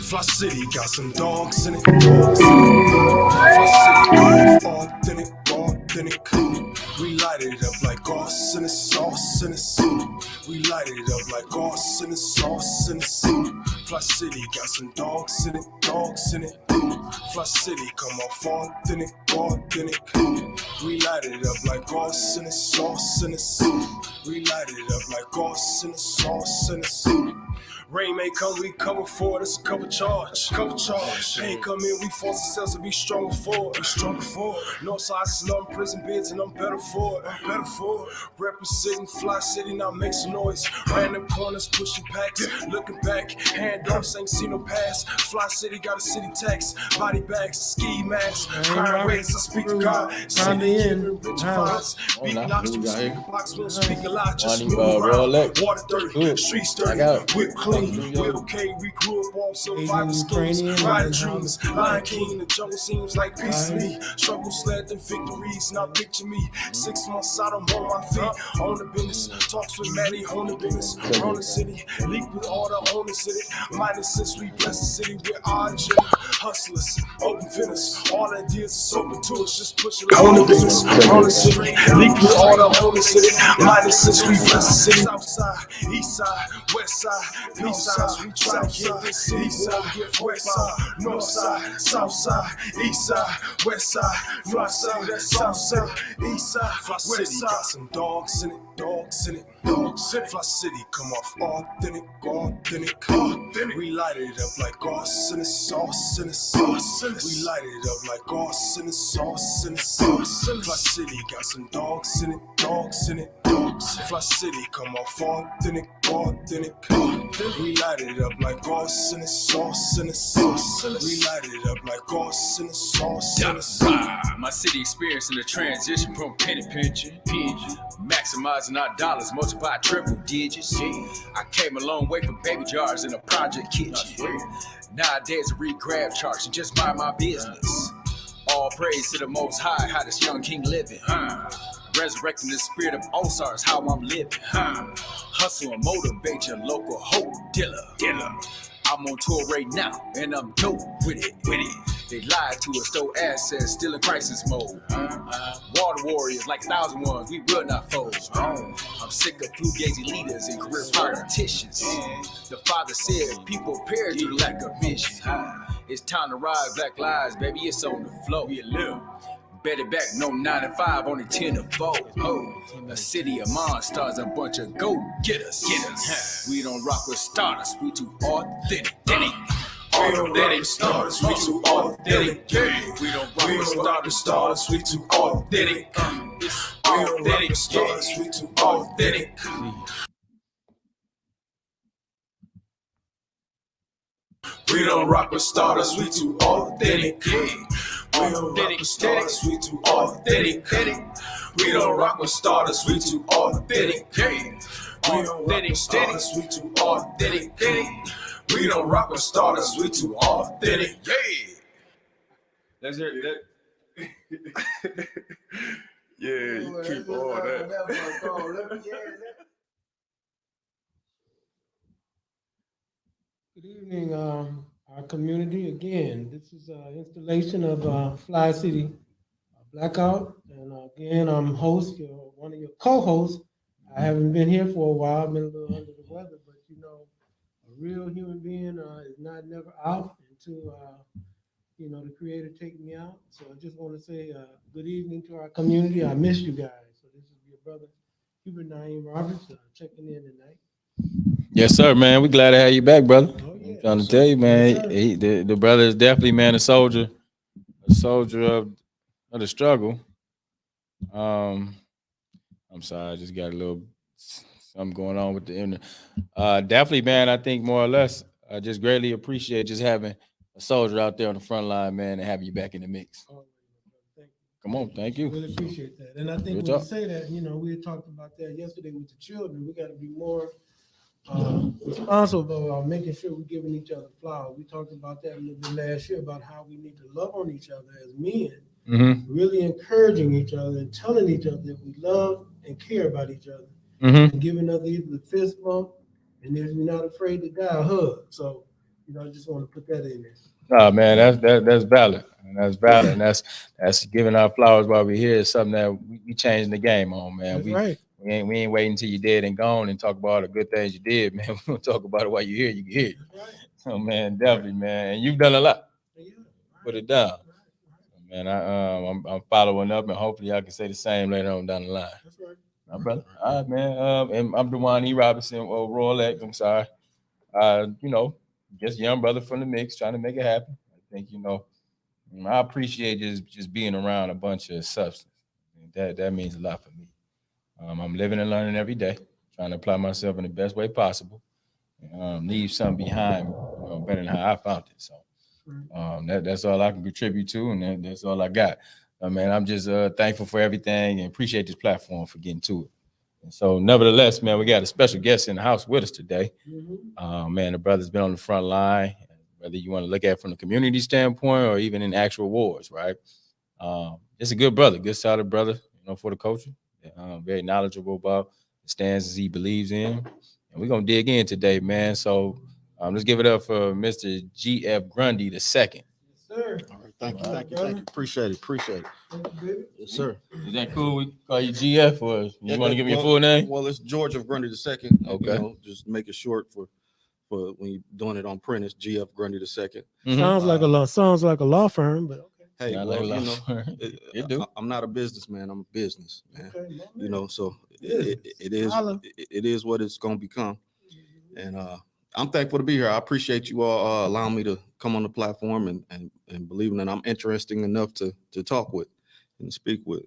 Fli-City got some dogs in it, dogs in it. Fli-City, authentic. We light it up like sauce in the sauce in the soup. We light it up like sauce in the sauce in the soup. Fli-City got some dogs in it, dogs in it. Fli-City come off authentic. We light it up like sauce in the sauce in the soup. We light it up like sauce in the sauce in the soup. Rain may come, we cover for it, it's a cover charge. Pain come in, we force ourselves to be stronger for it. Northside slum, prison bids, and I'm better for it. Representing Fli-City, now make some noise. Random corners, pushing packs, looking back, hand ups, ain't seen no pass. Fli-City got a city tax, body bags, ski masks, crime rates, I speak to God. City giving rich vibes, beat knocks, we speak a box, we don't speak a lot, just move around. Water dirty, streets dirty, whip clean. We're okay, we grew up on survival schemes, riding dreams, Lion King, the jungle seems like peace to me. Struggles led to victories, now picture me 6 months out, I'm on my feet, on the business, talks with Maddie, on the business, run the city, leak with all the owners in it, minus since we bless the city with our agenda, hustlers, open finish, all ideas is open to us, just push it on the business, run the city, leak with all the owners in it, minus since we bless the city, south side, east side, west side, peace signs, we try to get this city, so get west side, north side, south side, east side, west side, Fli-City, that's south side, east side, Fli-City got some dogs in it, dogs in it. Fli-City come off authentic. We light it up like sauce in the sauce in the sauce. We light it up like sauce in the sauce in the sauce. Fli-City got some dogs in it, dogs in it. Fli-City come off authentic. We light it up like sauce in the sauce in the sauce. We light it up like sauce in the sauce in the sauce. My city experiencing the transition from penny pinching, maximizing our dollars, multiply triple digits. I came a long way from baby jars in a project kitchen. Nowadays I read grab charts and just mind my business. All praise to the Most High, how this young king living. Resurrecting the spirit of Osiris, how I'm living. Hustle and motivate your local hope dealer. I'm on tour right now, and I'm dope with it. They lied to us, stole assets, still in crisis mode. Water warriors like 1,001, we will not fold. I'm sick of fugazi leaders and career politicians. The father said people perish due to lack of vision. It's time to rise, black lives, baby, it's on the flow. Bet it back, no 9 to 5, only 10 to 4. A city of monsters, a bunch of go-getters. We don't rock with starters, we too authentic. Authentic starters, we too authentic. We don't rock with starters, we too authentic. Authentic starters, we too authentic. We don't rock with starters, we too authentic. We don't rock with starters, we too authentic. We don't rock with starters, we too authentic. We don't rock with starters, we too authentic. We don't rock with starters, we too authentic. That's it. Yeah, you keep all that. Good evening, our community. Again, this is an installation of Fli-City Blackout. And again, I'm host, one of your co-hosts. I haven't been here for a while. I've been a little under the weather, but you know, a real human being is not never out until, the Creator take me out. So I just want to say good evening to our community. I miss you guys. So this is your brother, Hubert Naeem Roberts, checking in tonight. Yes, sir, man. We glad to have you back, brother. Oh, yeah. I'm trying to tell you, man. The brother is definitely, man, a soldier of the struggle. I'm sorry, I just got a little something going on with the internet. Definitely, man. I think more or less, I just greatly appreciate just having a soldier out there on the front line, man, and having you back in the mix. Oh, thank you. Come on, thank you. Really appreciate that. And I think when you say that, we had talked about that yesterday with the children. We got to be more responsible about making sure we're giving each other flowers. We talked about that a little bit last year about how we need to love on each other as men, really encouraging each other and telling each other that we love and care about each other, and giving other either the fist bump, and if we're not afraid to die, a hug. So, I just want to put that in there. Oh man, that's valid. And that's valid. And that's giving our flowers while we're here is something that we changing the game on, man. That's right. We ain't waiting until you're dead and gone and talk about all the good things you did, man. We're gonna talk about it while you're here, you can hear it. That's right. So man, definitely, man. And you've done a lot. Yeah, Put it down. Man, I'm following up, and hopefully I can say the same later on down the line. That's right. My brother. All right, man. And I'm WWIII Robinson, Royale X. I'm sorry. Just young brother from the mix, trying to make it happen. I think, I appreciate just being around a bunch of substance. That means a lot for me. I'm living and learning every day, trying to apply myself in the best way possible, leave something behind, better than how I found it. So that's all I can contribute to, and that's all I got. Man, I'm just thankful for everything and appreciate this platform for getting to it. And so, nevertheless, man, we got a special guest in the house with us today. Man, the brother's been on the front line, whether you want to look at it from the community standpoint or even in actual wars, right? Just a good brother, good solid brother, for the culture. Very knowledgeable about the stances he believes in. And we're going to dig in today, man. So let's give it up for Mr. G.F. Grundy II. Yes, sir. All right, thank you. Appreciate it. Thank you, baby. Yes, sir. Is that cool? We call you GF, or you want to give me your full name? Well, it's George of Grundy II. Okay. Just make it short for when you're doing it on print. It's GF Grundy II. Sounds like a law firm, but okay. Hey, Not well, like a law firm. It do. I'm not a businessman. I'm a business man. Okay, So Business. it is what it's gonna become. And I'm thankful to be here. I appreciate you all allowing me to come on the platform and believing that I'm interesting enough to talk with and speak with.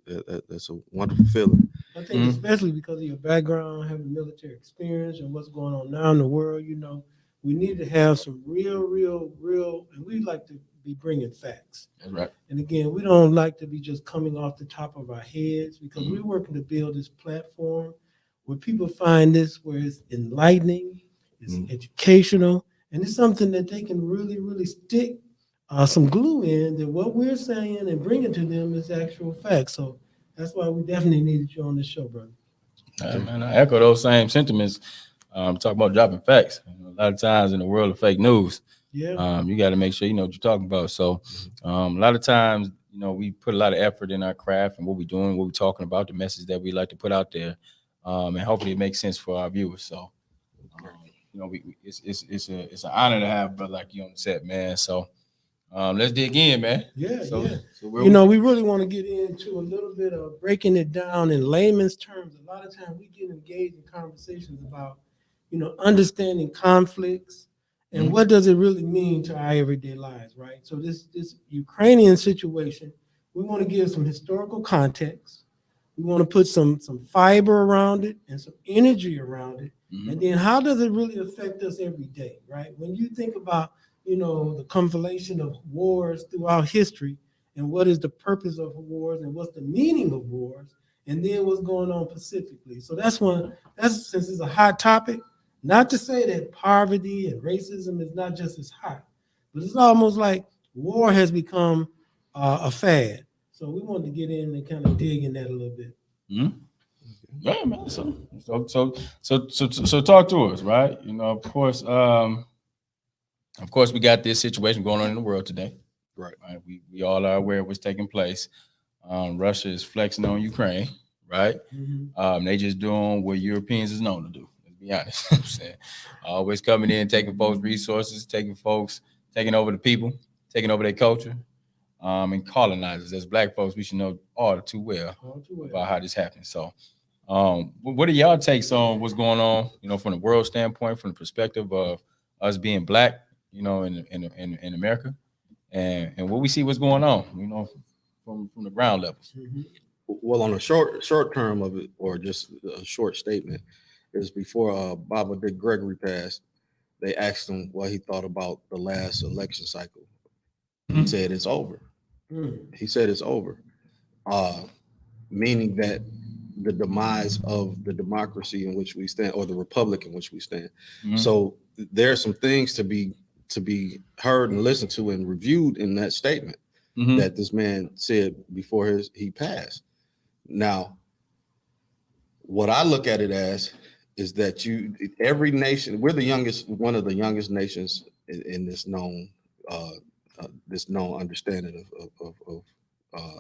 That's a wonderful feeling. I think especially because of your background, having military experience and what's going on now in the world, we need to have some real, and we like to be bringing facts. That's right. And again, we don't like to be just coming off the top of our heads because we're working to build this platform where people find this, where it's enlightening, it's educational, and it's something that they can really stick some glue in, that what we're saying and bringing to them is actual facts. So that's why we definitely needed you on this show, brother. Man, I echo those same sentiments. Talking about dropping facts. A lot of times in the world of fake news, you got to make sure you know what you're talking about. So a lot of times, we put a lot of effort in our craft and what we're doing, what we're talking about, the message that we like to put out there, and hopefully it makes sense for our viewers. So, it's an honor to have a brother like you on the set, man. So let's dig in, man. So we really want to get into a little bit of breaking it down in layman's terms. A lot of times we get engaged in conversations about, understanding conflicts and what does it really mean to our everyday lives, right? So this Ukrainian situation, we want to give some historical context. We want to put some fiber around it and some energy around it. And then how does it really affect us every day, right? When you think about, the conflation of wars throughout history and what is the purpose of wars and what's the meaning of wars, and then what's going on specifically. So that's since it's a hot topic, not to say that poverty and racism is not just as hot, but it's almost like war has become a fad. So we wanted to get in and kind of dig in that a little bit. Yeah, man. So talk to us, right? Of course, we got this situation going on in the world today. Right. We all are aware of what's taking place. Russia is flexing on Ukraine, right? They just doing what Europeans is known to do. Let's be honest. I'm saying, always coming in, taking folks' resources, taking over the people, taking over their culture, and colonizers. As Black folks, we should know all too well about how this happens. So, what are y'all takes on what's going on? From the world standpoint, from the perspective of us being Black, in America, and what we see what's going on, from the ground levels. Well, on a short term of it, or just a short statement, is before Baba Dick Gregory passed, they asked him what he thought about the last election cycle. He said it's over. He said it's over, meaning that the demise of the democracy in which we stand, or the republic in which we stand. Mhm. So there are some things to be heard and listened to and reviewed in that statement Mhm. that this man said before he passed. Now, what I look at it as is that every nation, we're one of the youngest nations in this known understanding of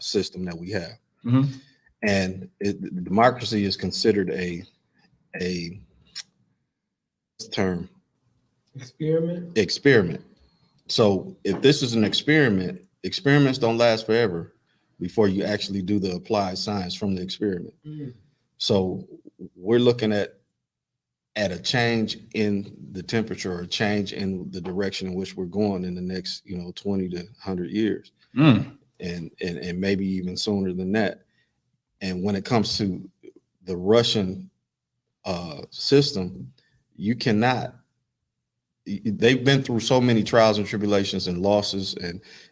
system that we have. Mhm. And democracy is considered a term experiment. So if this is an experiment, experiments don't last forever before you actually do the applied science from the experiment. So we're looking at a change in the temperature, or a change in the direction in which we're going in the next 20 to 100 years, and maybe even sooner than that. And when it comes to the Russian system, you cannot. They've been through so many trials and tribulations and losses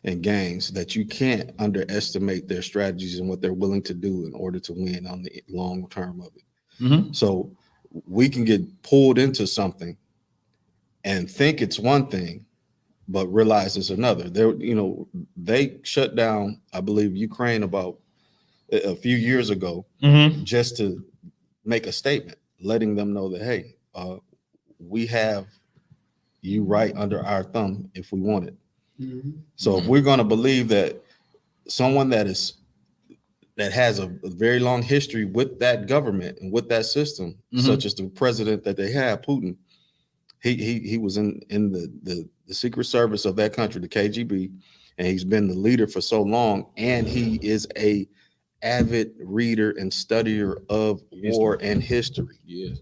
and gains that you can't underestimate their strategies and what they're willing to do in order to win on the long term of it. So we can get pulled into something and think it's one thing, but realize it's another. They shut down, I believe, Ukraine about a few years ago, just to make a statement, letting them know that, hey, we have you right under our thumb if we want it. So if we're going to believe that someone that has a very long history with that government and with that system, such as the president that they have, Putin, he was in the secret service of that country, the KGB, and he's been the leader for so long, and he is a avid reader and studier of war and history. Yes.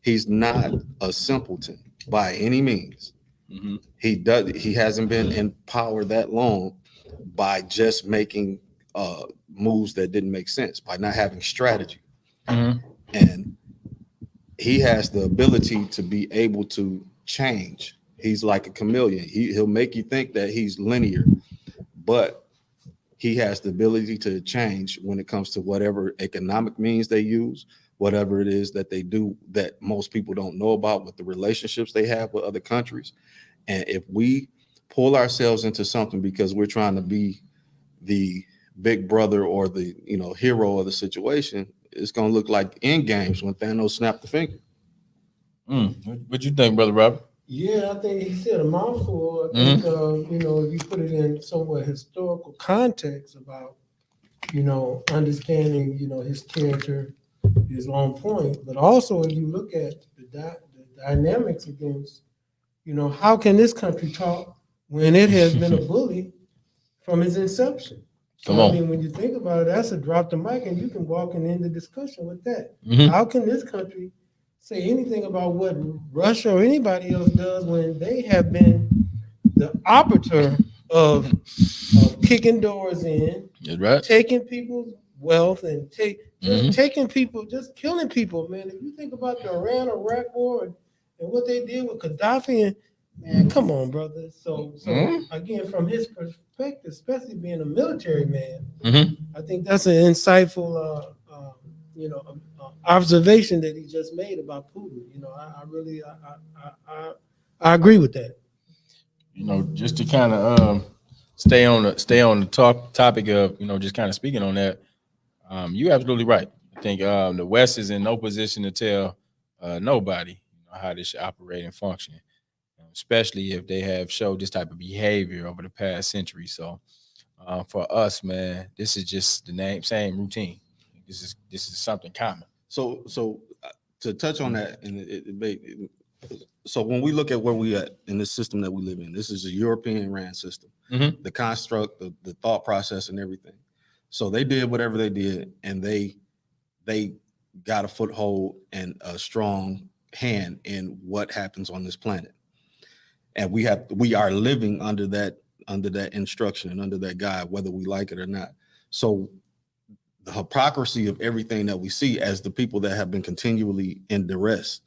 He's not a simpleton by any means. He hasn't been in power that long by just making moves that didn't make sense, by not having strategy. And he has the ability to be able to change. He's like a chameleon. He'll make you think that he's linear, but he has the ability to change when it comes to whatever economic means they use, whatever it is that they do that most people don't know about, with the relationships they have with other countries. And if we pull ourselves into something because we're trying to be the big brother or the hero of the situation, it's going to look like in games when Thanos snapped the finger. What you think, Brother Robert? Yeah, I think he said a mouthful. I think, if you put it in somewhat historical context about, understanding, his character is on point. But also, if you look at the dynamics against, how can this country talk when it has been a bully from its inception? Come on. I mean, when you think about it, that's a drop the mic, and you can walk in the discussion with that. How can this country say anything about what Russia or anybody else does when they have been the arbiter of kicking doors in, right, taking people's wealth, and taking people, just killing people, man? If you think about the Iran-Iraq war and what they did with Gaddafi, and man, come on, brother. So again, from his perspective, especially being a military man, I think that's an insightful observation that he just made about Putin. I agree with that. Just to kind of stay on the topic of just kind of speaking on that. You're absolutely right. I think the West is in no position to tell nobody how they should operate and function, especially if they have showed this type of behavior over the past century. So for us, man, this is just the same routine. This is something common. So to touch on that, so when we look at where we at in this system that we live in, this is a European ran system, the construct, the thought process, and everything. So they did whatever they did, and they got a foothold and a strong hand in what happens on this planet. And we are living under that instruction and under that guide, whether we like it or not. So the hypocrisy of everything that we see as the people that have been continually in duress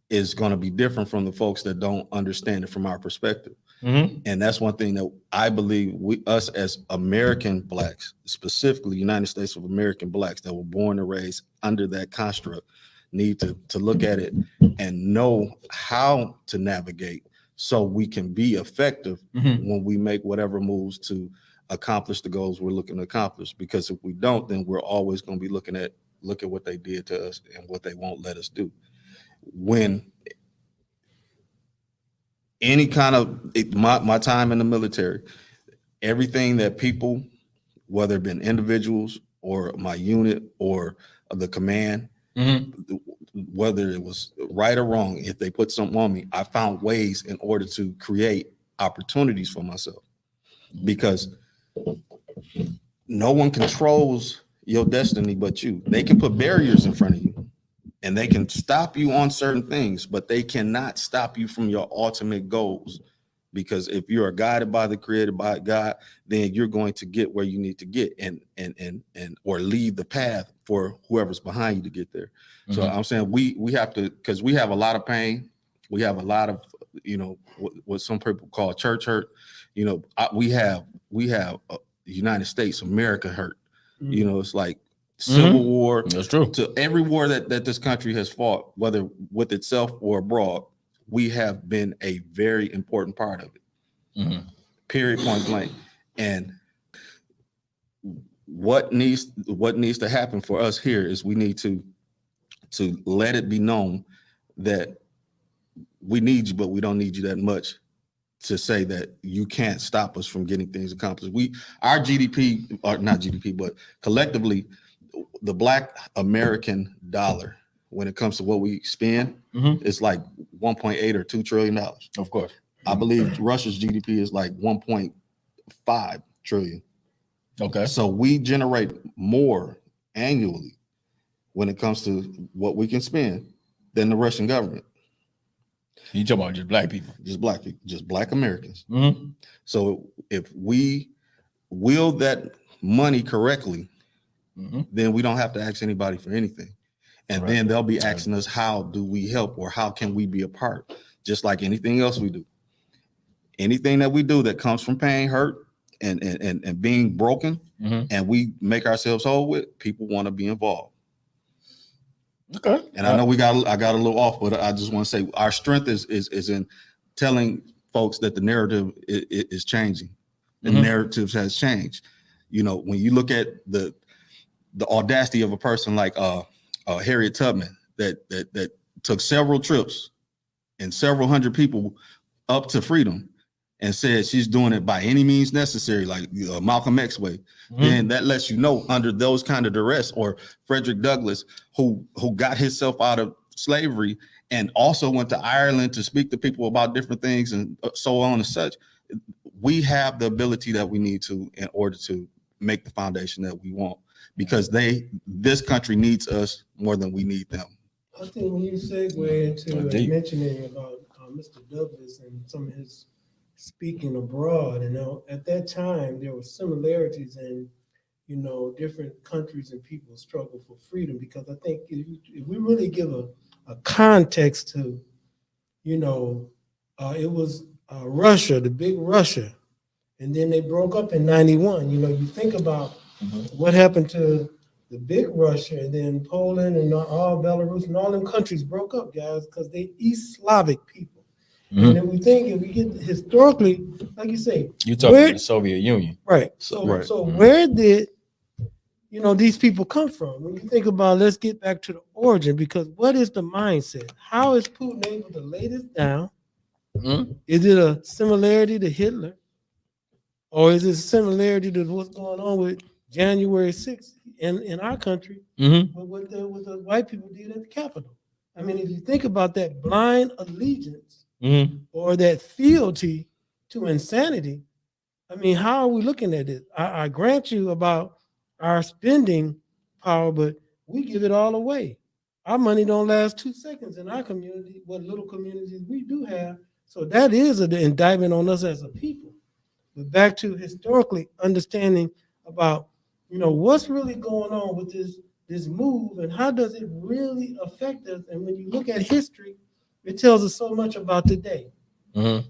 is going to be different from the folks that don't understand it from our perspective. Mm-hmm. And that's one thing that I believe us as American Blacks, specifically United States of American Blacks that were born and raised under that construct, need to look at it and know how to navigate so we can be effective when we make whatever moves to accomplish the goals we're looking to accomplish. Because if we don't, then we're always going to be look at what they did to us and what they won't let us do. When any kind of my time in the military, everything that people, whether it been individuals or my unit or the command, whether it was right or wrong, if they put something on me, I found ways in order to create opportunities for myself, because no one controls your destiny but you. They can put barriers in front of you and they can stop you on certain things, but they cannot stop you from your ultimate goals. Because if you are guided by the creator, by God, then you're going to get where you need to get and or lead the path for whoever's behind you to get there. So I'm saying we have to, because we have a lot of pain. We have a lot of, what some people call church hurt. We have United States, America hurt. It's like Civil War. That's true. To every war that this country has fought, whether with itself or abroad, we have been a very important part of it. Period, point blank. And what needs to happen for us here is we need to let it be known that we need you, but we don't need you that much to say that you can't stop us from getting things accomplished. Our GDP, or not GDP, but collectively, the Black American dollar, when it comes to what we spend, it's like 1.8 or $2 trillion. Of course. I believe Russia's GDP is like 1.5 trillion. Okay. So we generate more annually when it comes to what we can spend than the Russian government. You talking about just black people? Just black people, just Black Americans. So if we wield that money correctly, then we don't have to ask anybody for anything. And then they'll be asking us, how do we help, or how can we be a part? Just like anything else we do. Anything that we do that comes from pain, hurt, and being broken, and we make ourselves whole with, people want to be involved. Okay. And I know I got a little off, but I just want to say our strength is in telling folks that the narrative is changing. The narratives has changed. When you look at the audacity of a person like Harriet Tubman that took several trips and several hundred people up to freedom and said she's doing it by any means necessary, like Malcolm X way, then that lets you know, under those kind of duress, or Frederick Douglass, who got himself out of slavery and also went to Ireland to speak to people about different things and so on and such, we have the ability that we need to in order to make the foundation that we want. Because this country needs us more than we need them. I think when you segue into mentioning about Mr. Douglas and some of his speaking abroad, at that time there were similarities in, different countries and people's struggle for freedom. Because I think if we really give a context to, it was Russia, the big Russia, and then they broke up in 91. You think about what happened to the big Russia, and then Poland and all Belarus and all them countries broke up, guys, because they East Slavic people. And if we get historically, like you say, you talking about the Soviet Union, right? So where did these people come from? When you think about, let's get back to the origin, because what is the mindset? How is Putin able to lay this down? Is it a similarity to Hitler, or is it a similarity to what's going on with January 6th in our country, with what the white people did at the Capitol? I mean, if you think about that blind allegiance or that fealty to insanity, I mean, how are we looking at it? I grant you about our spending power, but we give it all away. Our money don't last 2 seconds in our community, what little communities we do have. So that is an indictment on us as a people. But back to historically understanding about what's really going on with this move, and how does it really affect us? And when you look at history, It tells us so much about today. Mm-hmm.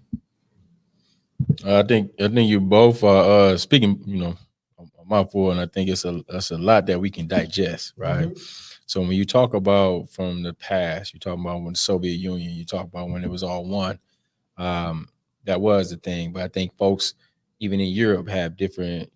I think you both are speaking, on my for, and I think that's a lot that we can digest, right? Mhm. So when you talk about from the past, you talk about when the Soviet Union, you talk about when it was all one. That was the thing, but I think folks, even in Europe, have different,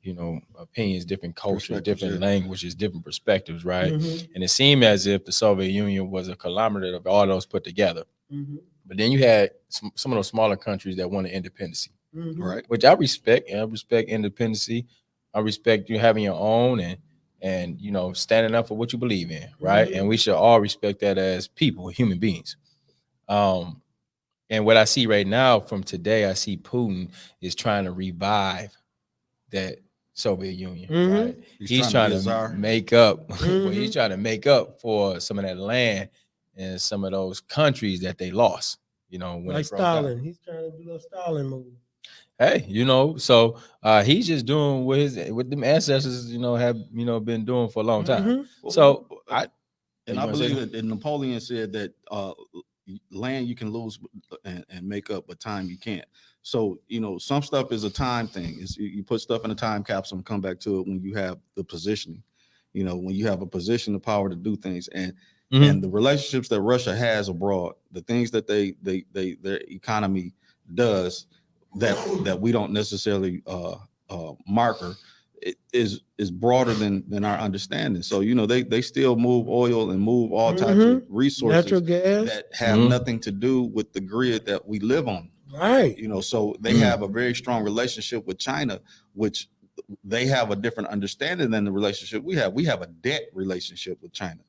opinions, different cultures, different languages, different perspectives, right? Mhm. And it seemed as if the Soviet Union was a conglomerate of all those put together. Mhm. But then you had some of those smaller countries that wanted independence, Mhm. Right. which I respect. And I respect independency. I respect you having your own and standing up for what you believe in, right? And we should all respect that as people, human beings. And what I see right now from today, I see Putin is trying to revive that Soviet Union, right? He's trying to make up. Well, he's trying to make up for some of that land and some of those countries that they lost. When Like they broke out. Stalin, he's trying to do a Stalin move. Hey, so he's just doing what them ancestors, have been doing for a long time. So I you wanna say believe something? that Napoleon said that land you can lose and make up, but time you can't. So some stuff is a time thing. You put stuff in a time capsule and come back to it when you have the positioning. When you have a position of power to do things, and the relationships that Russia has abroad, the things that their economy does that we don't necessarily marker is broader than our understanding. So they still move oil and move all types of resources, natural gas, that have nothing to do with the grid that we live on. right? So they have a very strong relationship with China, which they have a different understanding than the relationship we have. We have a debt relationship with China.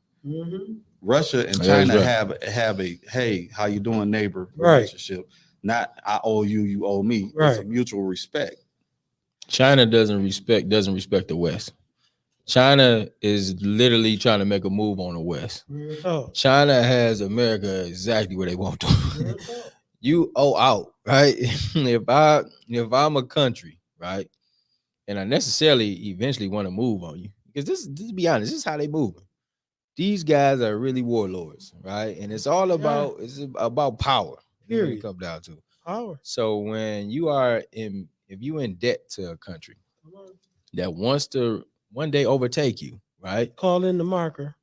Russia and China have a hey, how you doing, neighbor relationship. Not I owe you, you owe me. It's a mutual respect. China doesn't respect the West. China is literally trying to make a move on the West. China has America exactly where they want to. You owe out, right? if I'm a country, right, and I necessarily eventually want to move on you, because this to be honest, this is how they move. These guys are really warlords, right? And it's all about power. When it comes down to power. So when you are if you're in debt to a country that wants to one day overtake you, right? Call in the marker.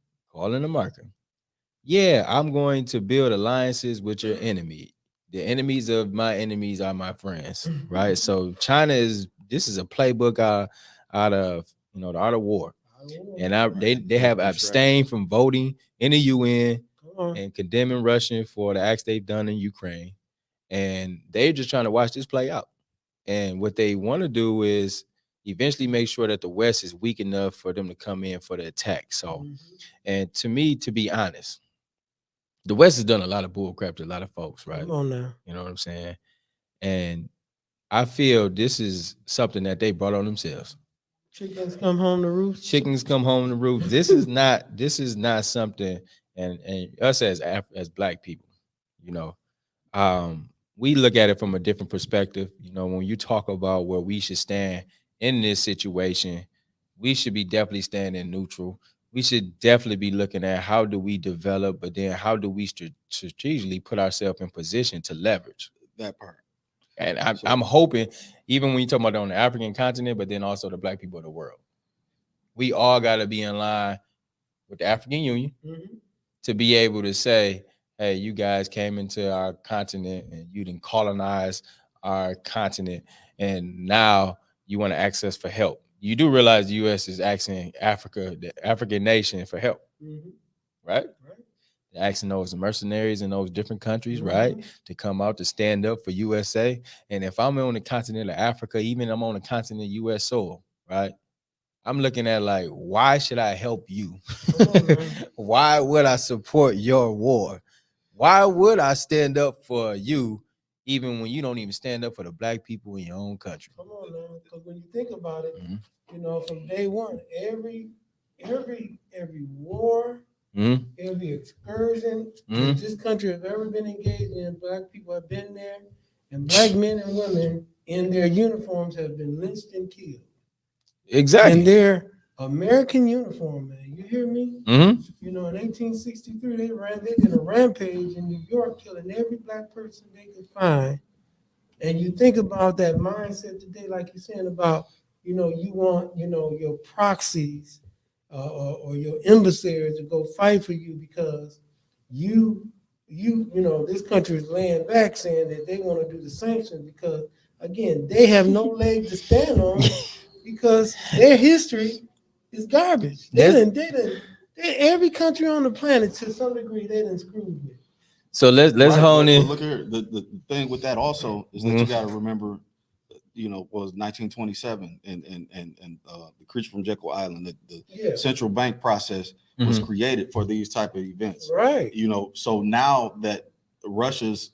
Yeah, I'm going to build alliances with your enemy. The enemies of my enemies are my friends, right? So this is a playbook out of the art of war. And they have abstained from voting in the UN and condemning Russia for the acts they've done in Ukraine. And they're just trying to watch this play out. And what they want to do is eventually make sure that the West is weak enough for them to come in for the attack. So, and to me, to be honest, the West has done a lot of bull crap to a lot of folks, right? Come on now. You know what I'm saying? And I feel this is something that they brought on themselves. Chickens come home to roost. This is not something, and us as Black people, we look at it from a different perspective. When you talk about where we should stand in this situation, we should be definitely standing neutral. We should definitely be looking at how do we develop, but then how do we strategically put ourselves in position to leverage that part. And I'm hoping, even when you talk about on the African continent, but then also the Black people of the world, we all got to be in line with the African Union to be able to say, hey, you guys came into our continent and you didn't colonize our continent, and now you want to ask us for help. You do realize the U.S. is asking the African nation, for help, right? They're asking those mercenaries in those different countries, right, to come out to stand up for USA. And if I'm on the continent of Africa, even I'm on the continent of U.S. soil, right, I'm looking at like, why should I help you? Why would I support your war? Why would I stand up for you even when you don't even stand up for the Black people in your own country? Come on now, because when you think about it, from day one, every war, every excursion that this country has ever been engaged in, Black people have been there, and Black men and women in their uniforms have been lynched and killed. Exactly. And their American uniform, man. You hear me? Mm-hmm. You know, in 1863, they did a rampage in New York, killing every black person they could find. And you think about that mindset today, like you're saying about, you know, you want, you know, your proxies or your emissaries to go fight for you because you know, this country is laying back saying that they want to do the sanctions because, again, they have no leg to stand on because their history is garbage. Every country on the planet, to some degree, they done screwed with. So let's hone But in. look here, the thing with that also is that you got to remember, you know, was 1927 and the creature from Jekyll Island, the central bank process was created for these type of events, right? You know, so now that Russia's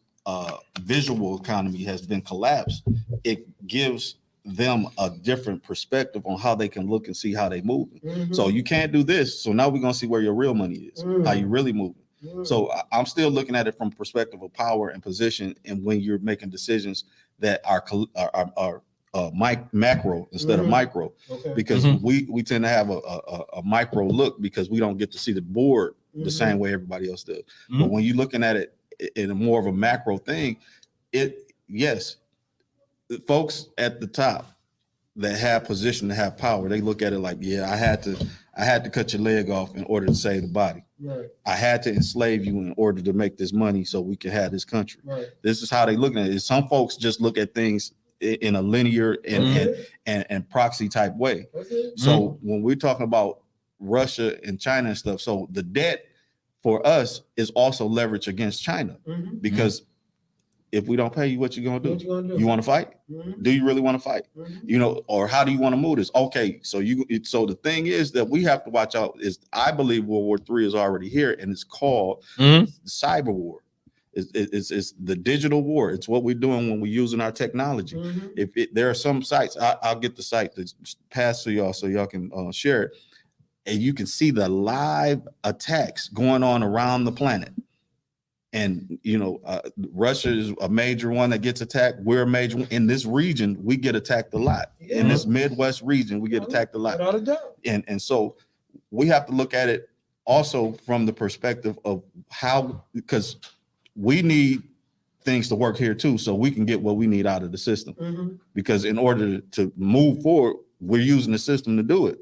visual economy has been collapsed, it gives them a different perspective on how they can look and see how they move. So you can't do this. So now we're gonna see where your real money is, how you really moving. So I'm still looking at it from perspective of power and position, and when you're making decisions that are macro instead of micro, because we tend to have a micro look because we don't get to see the board the same way everybody else does. But when you're looking at it in a more of a macro thing, yes, the folks at the top that have position to have power, they look at it like, yeah, I had to cut your leg off in order to save the body. Right. I had to enslave you in order to make this money so we can have this country. Right. This is how they look at it. Some folks just look at things in a linear and proxy type way. So when we're talking about Russia and China and stuff, so the debt for us is also leverage against China because if we don't pay you, what you gonna do? You want to fight? Do you really want to fight? You know, or how do you want to move this? Okay, so so the thing is that we have to watch out. Is I believe World War III is already here, and it's called cyber war. It's the digital war. It's what we're doing when we're using our technology. If there are some sites, I'll get the site to pass to y'all so y'all can share it, and you can see the live attacks going on around the planet. And, you know, Russia is a major one that gets attacked. We're a major one. In this region, we get attacked a lot. In this Midwest region, we get attacked a lot. Without a doubt. And so we have to look at it also from the perspective of how, because we need things to work here too, so we can get what we need out of the system. Because in order to move forward, we're using the system to do it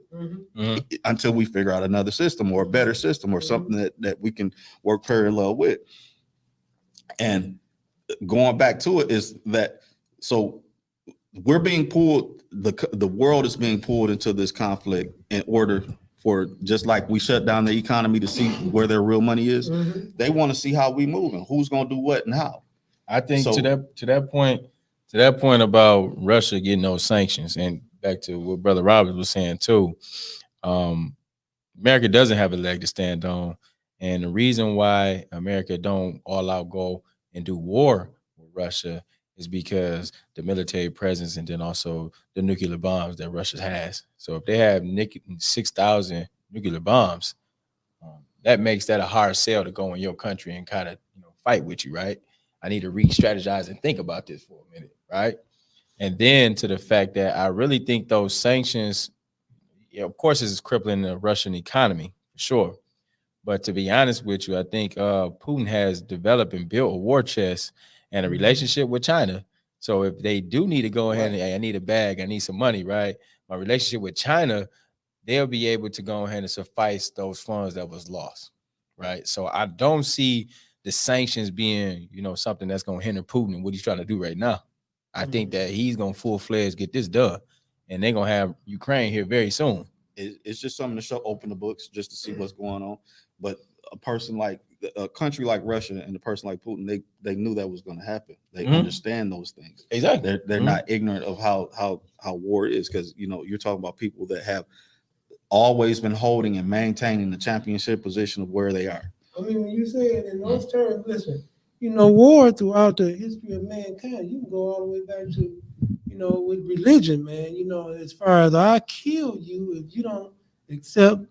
until we figure out another system or a better system or something that we can work parallel with. And going back to it is that, so we're being pulled, the world is being pulled into this conflict in order for, just like we shut down the economy to see where their real money is, they want to see how we moving, who's going to do what and how. I think so, to that point about Russia getting those sanctions, and back to what Brother Robert was saying too, America doesn't have a leg to stand on. And the reason why America don't all out go and do war with Russia is because the military presence and then also the nuclear bombs that Russia has. So if they have 6,000 nuclear bombs, that makes that a hard sell to go in your country and kind of, you know, fight with you, right? I need to re-strategize and think about this for a minute, right? And then to the fact that I really think those sanctions, of course, is crippling the Russian economy, for sure. But to be honest with you, I think Putin has developed and built a war chest and a relationship with China. So if they do need to go ahead and, hey, I need a bag, I need some money, right? My relationship with China, they'll be able to go ahead and suffice those funds that was lost, right? So I don't see the sanctions being, you know, something that's going to hinder Putin and what he's trying to do right now. I think that he's going to full-fledged get this done, and they're going to have Ukraine here very soon. It's just something to open the books just to see what's going on. But a country like Russia and a person like Putin, they knew that was going to happen. They understand those things. Exactly. They're not ignorant of how war is, because, you know, you're talking about people that have always been holding and maintaining the championship position of where they are. I mean, when you say it in those terms, listen, you know, war throughout the history of mankind, you can go all the way back to, you know, with religion, man. You know, as far as I kill you if you don't accept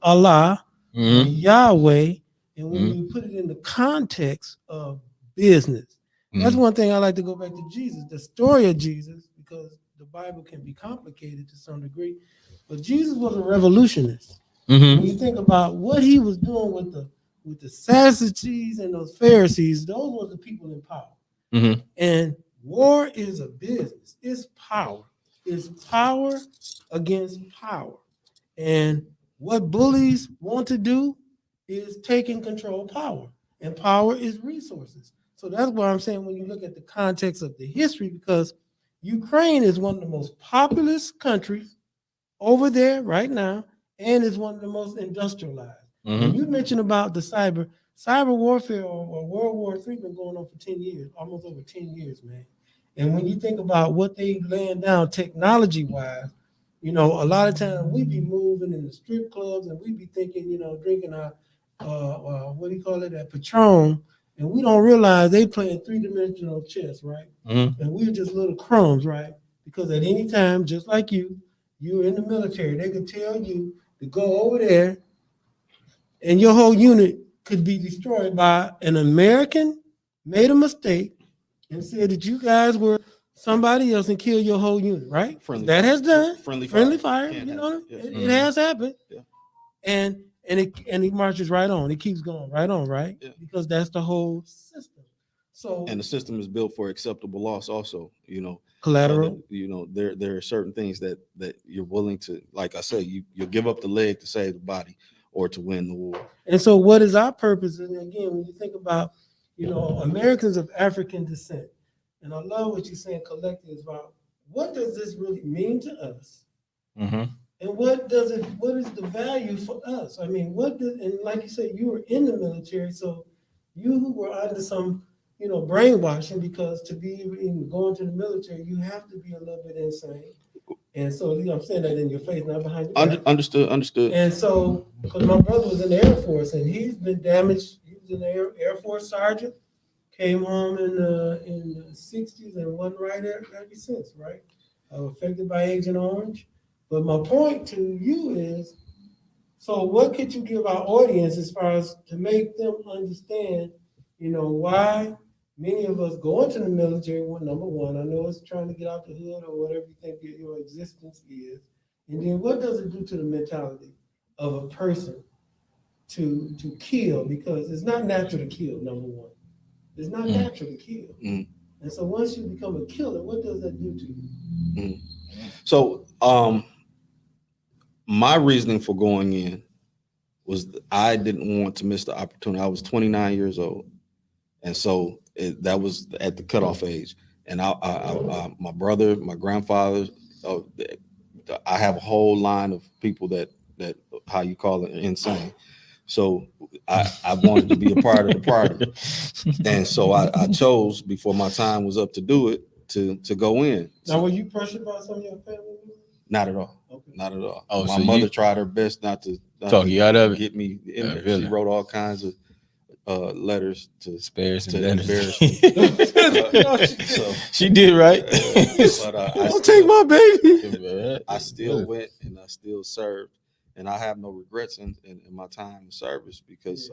Allah, and Yahweh, and when you put it in the context of business, that's one thing I like to go back to Jesus, the story of Jesus, because the Bible can be complicated to some degree, but Jesus was a revolutionist. Mm-hmm. When you think about what he was doing with the Sadducees and those Pharisees, those were the people in power. Mm-hmm. And war is a business. It's power. It's power against power. And what bullies want to do is take and control power. And power is resources. So that's why I'm saying when you look at the context of the history, because Ukraine is one of the most populous countries over there right now, and is one of the most industrialized. Mm-hmm. When you mentioned about the cyber warfare or World War III been going on for 10 years, almost over 10 years, man. And when you think about what they laying down technology-wise, you know, a lot of times we be moving in the strip clubs and we be thinking, you know, drinking our, what do you call it, that Patron, and we don't realize they playing three-dimensional chess, right? Mm-hmm. And we're just little crumbs, right? Because at any time, just like you're in the military, they could tell you to go over there and your whole unit could be destroyed by an American made a mistake and said that you guys were somebody else and killed your whole unit, right? That has done. Friendly fire. You know, it has happened. Yeah. And it marches right on. It keeps going right on, right? Yeah. Because that's the whole system. So And the system is built for acceptable loss also, you know. collateral. You know, there are certain things that you're willing to, like I say, you'll give up the leg to save the body or to win the war. And so what is our purpose? And again, when you think about, you know, Americans of African descent, and I love what you're saying collectively about what does this really mean to us? Mm-hmm. And what is the value for us? I mean, and like you said, you were in the military, so you were under some, you know, brainwashing, because to be even going to the military, you have to be a little bit insane. And so I'm saying that in your face, not behind your back. Understood. And so, because my brother was in the Air Force and he's been damaged. He was an Air Force sergeant, came home in the 60s and wasn't right ever since, right? Affected by Agent Orange. But my point to you is, so what could you give our audience as far as to make them understand, you know, why many of us go into the military? Number one, I know it's trying to get out the hood or whatever you think your existence is. And then what does it do to the mentality of a person to kill? Because it's not natural to kill, number one. It's not natural to kill. Mm. And so once you become a killer, what does that do to you? Mm. So my reasoning for going in was I didn't want to miss the opportunity. I was 29 years old. And so that was at the cutoff age. And my brother, my grandfather, I have a whole line of people that how you call it, insane. So I wanted to be a part of the party. And so I chose before my time was up to do it to go in. Now, were you pressured by some of your family members? Not at all. Okay. Not at all. Oh, my so mother you tried her best not to talk you out of it. Get me in there. Really? She wrote all kinds of letters to Spares to and embarrass me. So, she did right. but Don't take my baby. I still went and I still served, and I have no regrets in my time in service, because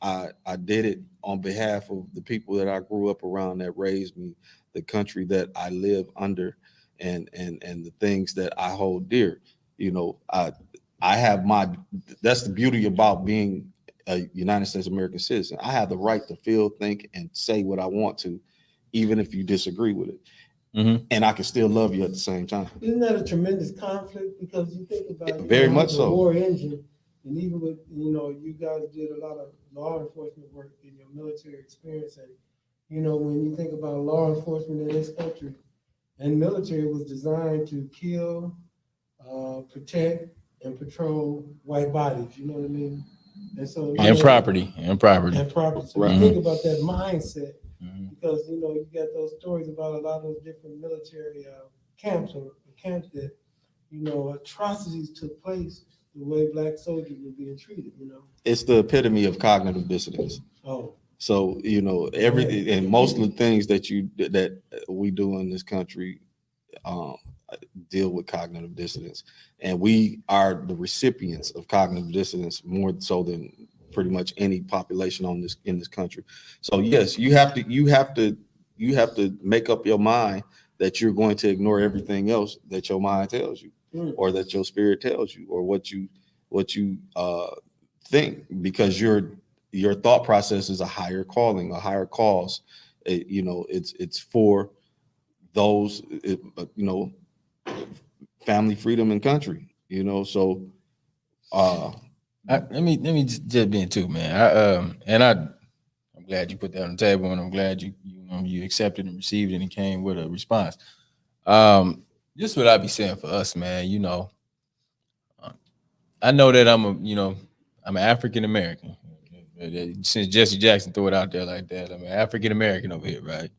I did it on behalf of the people that I grew up around, that raised me, the country that I live under, and the things that I hold dear. You know, I have that's the beauty about being a United States American citizen. I have the right to feel, think, and say what I want to, even if you disagree with it. Mm-hmm. And I can still love you at the same time. Isn't that a tremendous conflict? Because you think about it, Very much the so. war engine, and even with, you know, you guys did a lot of law enforcement work in your military experience, and you know, when you think about law enforcement in this country, and military was designed to kill, protect, and patrol white bodies. You know what I mean? And so And property. So you think about that mindset, Mm-hmm. because you know you got those stories about a lot of those different military camps that, you know, atrocities took place the way black soldiers were being treated. You know, It's the epitome of cognitive dissonance. oh, So, you know, everything and most of the things that we do in this country deal with cognitive dissonance, and we are the recipients of cognitive dissonance more so than pretty much any population in this country. So yes, you have to make up your mind that you're going to ignore everything else that your mind tells you, or that your spirit tells you, or what you think, because your thought process is a higher calling, a higher cause. It's for those, family, freedom, and country. So let me just be in too, man. I'm glad you put that on the table, and I'm glad you accepted and received it and came with a response. Just what I be saying for us, man. I know that I'm an African American. Since Jesse Jackson threw it out there like that, I'm an African American over here, right?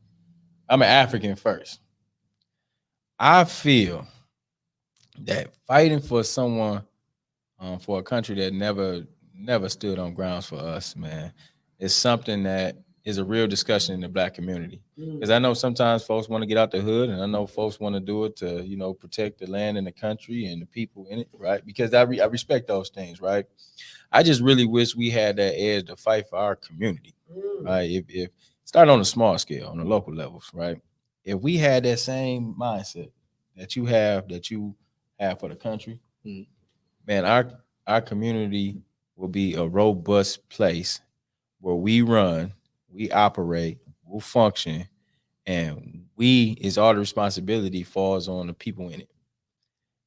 I'm an African first. I feel that fighting for someone, for a country that never stood on grounds for us, man, is something that is a real discussion in the Black community. Because I know sometimes folks want to get out the hood, and I know folks want to do it to, protect the land and the country and the people in it, right? Because I respect those things, right? I just really wish we had that edge to fight for our community, right? If start on a small scale, on the local levels, right? If we had that same mindset that you have for the country, man, our community will be a robust place where we run, we operate, we'll function, and all the responsibility falls on the people in it.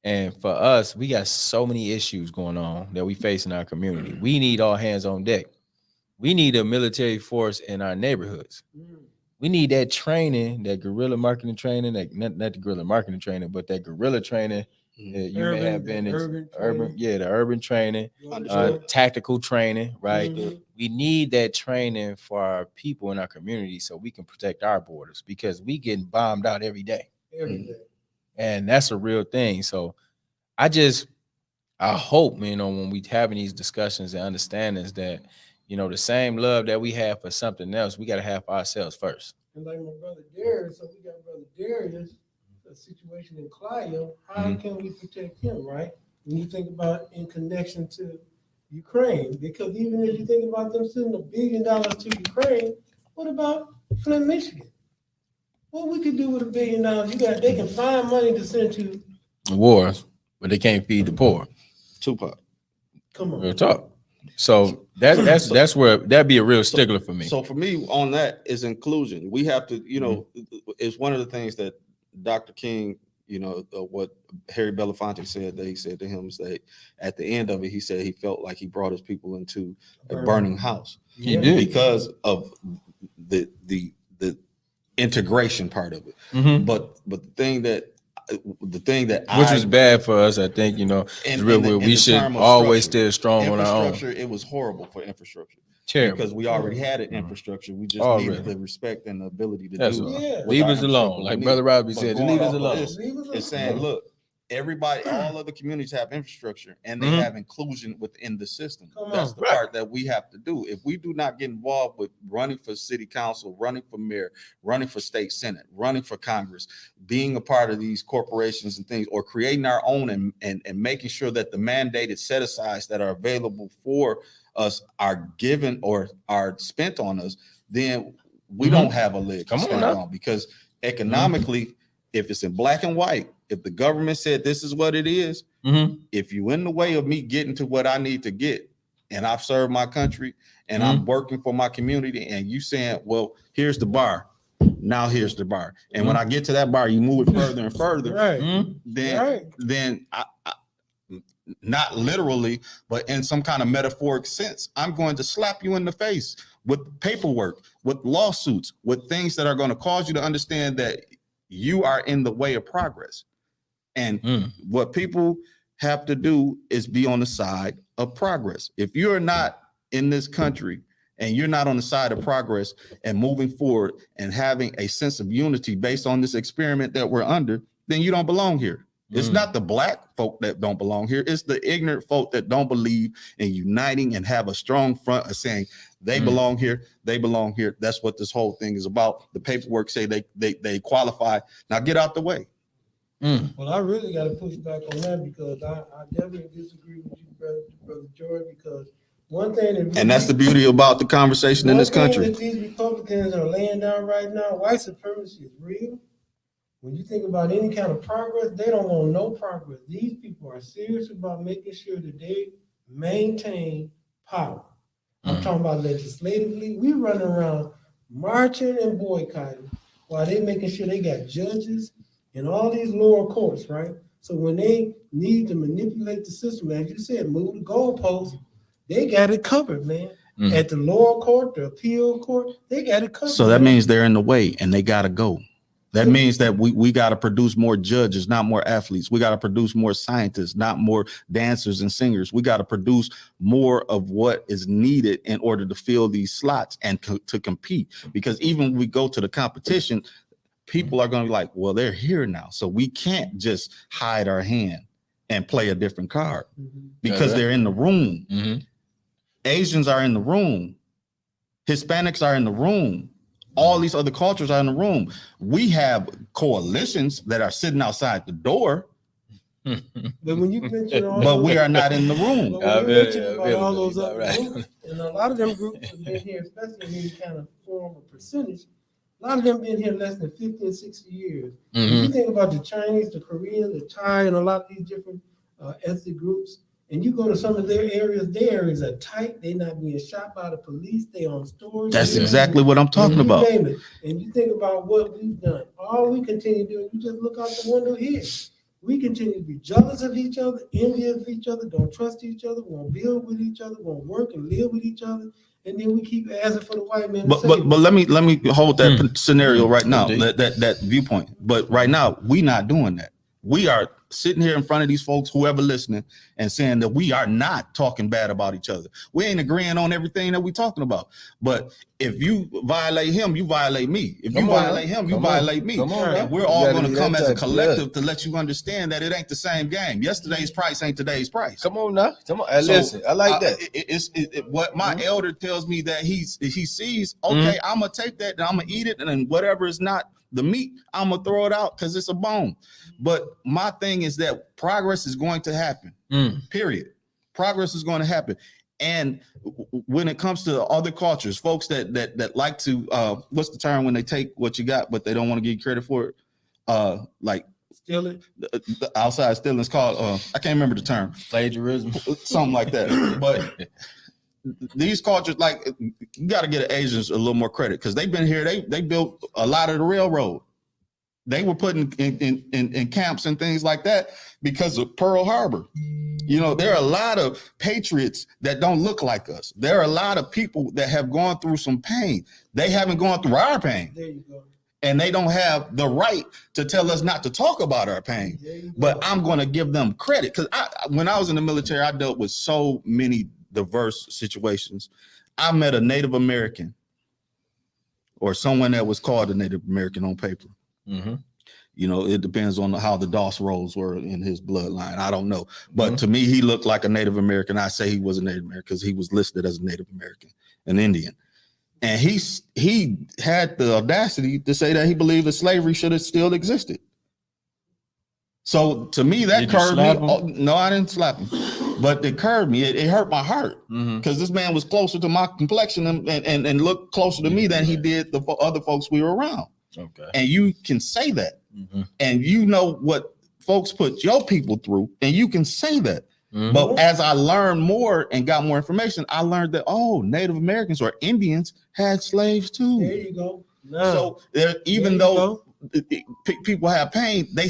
And for us, we got so many issues going on that we face in our community. We need all hands on deck. We need a military force in our neighborhoods. We need that training, that guerrilla marketing training, not the guerrilla marketing training, but that guerrilla training that you may have been the urban training, tactical training, right? We need that training for our people in our community so we can protect our borders, because we getting bombed out every day. And that's a real thing. So I hope, when we having these discussions and understandings that, the same love that we have for something else, we got to have for ourselves first. And like my brother Darius, so we got brother Darius, a situation in Clio. How can we protect him, right? When you think about in connection to Ukraine, because even if you think about them sending $1 billion to Ukraine, what about Flint, Michigan? What we could do with $1 billion? They can find money to send to wars, but they can't feed the poor. Tupac. Come on. Real talk. So that's where that'd be a real stickler for me. So for me on that is inclusion. We have to, it's one of the things that Dr. King, what Harry Belafonte said, they said to him, say at the end of it, he said he felt like he brought his people into a burning house. He did, because of the integration part of it. But the thing that which was bad for us, I think, we should always stay strong on our own. It was horrible for infrastructure. Terrible. Because we already had an infrastructure. We just needed the respect and the ability to do it. Leave us alone. Like Brother Robbie said, leave us alone. It's saying, look, everybody, all other communities have infrastructure and they have inclusion within the system. That's the part that we have to do. If we do not get involved with running for city council, running for mayor, running for state senate, running for Congress, being a part of these corporations and things, or creating our own and making sure that the mandated set-asides that are available for us are given or are spent on us, then we don't have a leg to stand on, because economically, if it's in black and white, if the government said this is what it is, if you in the way of me getting to what I need to get, and I've served my country and I'm working for my community, and you saying, well, here's the bar, now here's the bar, and when I get to that bar, you move it further and further, then I not literally, but in some kind of metaphoric sense, I'm going to slap you in the face with paperwork, with lawsuits, with things that are going to cause you to understand that you are in the way of progress. And what people have to do is be on the side of progress. If you're not in this country and you're not on the side of progress and moving forward and having a sense of unity based on this experiment that we're under, then you don't belong here. It's not the black folk that don't belong here. It's the ignorant folk that don't believe in uniting and have a strong front of saying they belong here, they belong here. That's what this whole thing is about. The paperwork say they qualify. Now get out the way. Well, I really got to push back on that, because I definitely disagree with you, Brother George, because one thing that really, and that's the beauty about the conversation in this country. That these Republicans are laying down right now, white supremacy is real. When you think about any kind of progress, they don't want no progress. These people are serious about making sure that they maintain power. I'm talking about legislatively. We run around marching and boycotting while they making sure they got judges in all these lower courts, right? So when they need to manipulate the system, as you said, move the goalposts, they got it covered, man. At the lower court, the appeal court, they got it covered. So that means they're in the way and they got to go. That means that we got to produce more judges, not more athletes. We got to produce more scientists, not more dancers and singers. We got to produce more of what is needed in order to fill these slots and to compete. Because even when we go to the competition, people are going to be like, well, they're here now. So we can't just hide our hand and play a different card because they're in the room. Asians are in the room. Hispanics are in the room. All these other cultures are in the room. We have coalitions that are sitting outside the door, but when you mention all but we are not in the room. But when you mention about all those other groups, and a lot of them groups have been here, especially in any kind of form or percentage, a lot of them been here less than 50 and 60 years. If you think about the Chinese, the Korean, the Thai, and a lot of these different ethnic groups, and you go to some of their areas are tight. They're not being shot by the police. They on stores. That's exactly what I'm talking about. Name it. And you think about what we've done. All we continue doing, you just look out the window here. We continue to be jealous of each other, envious of each other, don't trust each other, won't build with each other, won't work and live with each other. And then we keep asking for the white man. But let me hold that scenario right now, that viewpoint. But right now, we not doing that. We are sitting here in front of these folks, whoever listening, and saying that we are not talking bad about each other. We ain't agreeing on everything that we talking about. But if you violate him, you violate me. If you violate him, you violate me. And we're all going to come as a collective to let you understand that it ain't the same game. Yesterday's price ain't today's price. Come on now. Come on. Listen, I like that. What my elder tells me that he sees, okay, I'm going to take that and I'm going to eat it. And then whatever is not the meat, I'm going to throw it out because it's a bone. But my thing is that progress is going to happen, period. Progress is going to happen. And when it comes to other cultures, folks that like to, what's the term when they take what you got, but they don't want to give you credit for it? Like steal it. The outside stealing is called, I can't remember the term. Plagiarism. Something like that. But these cultures, like, you got to get the Asians a little more credit because they've been here. They built a lot of the railroad. They were put in camps and things like that because of Pearl Harbor. You know, there are a lot of patriots that don't look like us. There are a lot of people that have gone through some pain. They haven't gone through our pain. There you go. And they don't have the right to tell us not to talk about our pain. But I'm going to give them credit because when I was in the military, I dealt with so many diverse situations. I met a Native American or someone that was called a Native American on paper. You know, it depends on how the DOS rolls were in his bloodline. I don't know. But to me, he looked like a Native American. I say he was a Native American because he was listed as a Native American, an Indian. And he had the audacity to say that he believed that slavery should have still existed. So to me, that curved me. Oh, no, I didn't slap him. But it curved me. It hurt my heart because this man was closer to my complexion and looked closer to me than he did the other folks we were around. Okay. And you can say that. And you know what folks put your people through, and you can say that. But as I learned more and got more information, I learned that, Native Americans or Indians had slaves too. There you go. So even though people have pain, there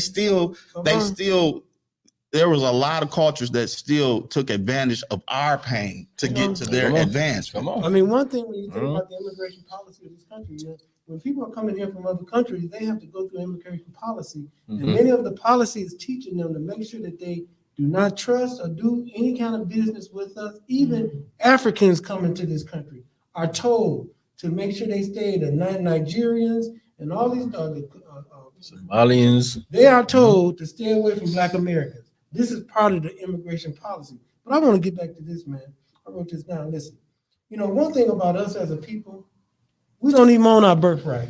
was a lot of cultures that still took advantage of our pain to get to their advancement. I mean, one thing when you think about the immigration policy of this country, when people are coming here from other countries, they have to go through immigration policy. And many of the policies teaching them to make sure that they do not trust or do any kind of business with us. Even Africans coming to this country are told to make sure they stay, the Nigerians and all these Somalians. They are told to stay away from Black Americans. This is part of the immigration policy. But I want to get back to this, man. I wrote this down. Listen, one thing about us as a people, we don't even own our birthright.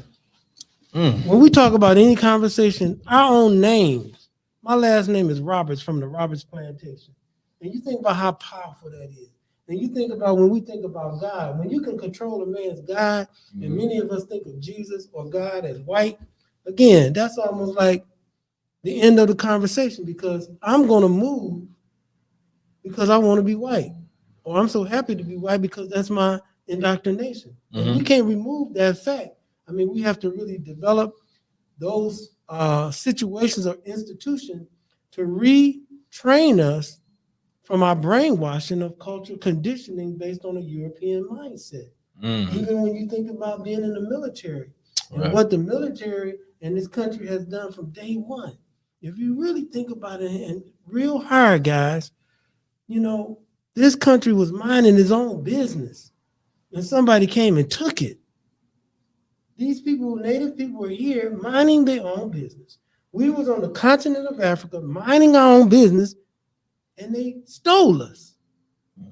When we talk about any conversation, our own names. My last name is Roberts from the Roberts Plantation. And you think about how powerful that is. And you think about when we think about God, when you can control a man's God, and many of us think of Jesus or God as white, again, that's almost like the end of the conversation because I'm going to move because I want to be white, or I'm so happy to be white because that's my indoctrination. And we can't remove that fact. I mean, we have to really develop those situations or institutions to retrain us from our brainwashing of cultural conditioning based on a European mindset. Even when you think about being in the military and what the military and this country has done from day one. If you really think about it and real hard, guys, you know, this country was minding its own business and somebody came and took it. These people, native people, were here minding their own business. We was on the continent of Africa minding our own business and they stole us.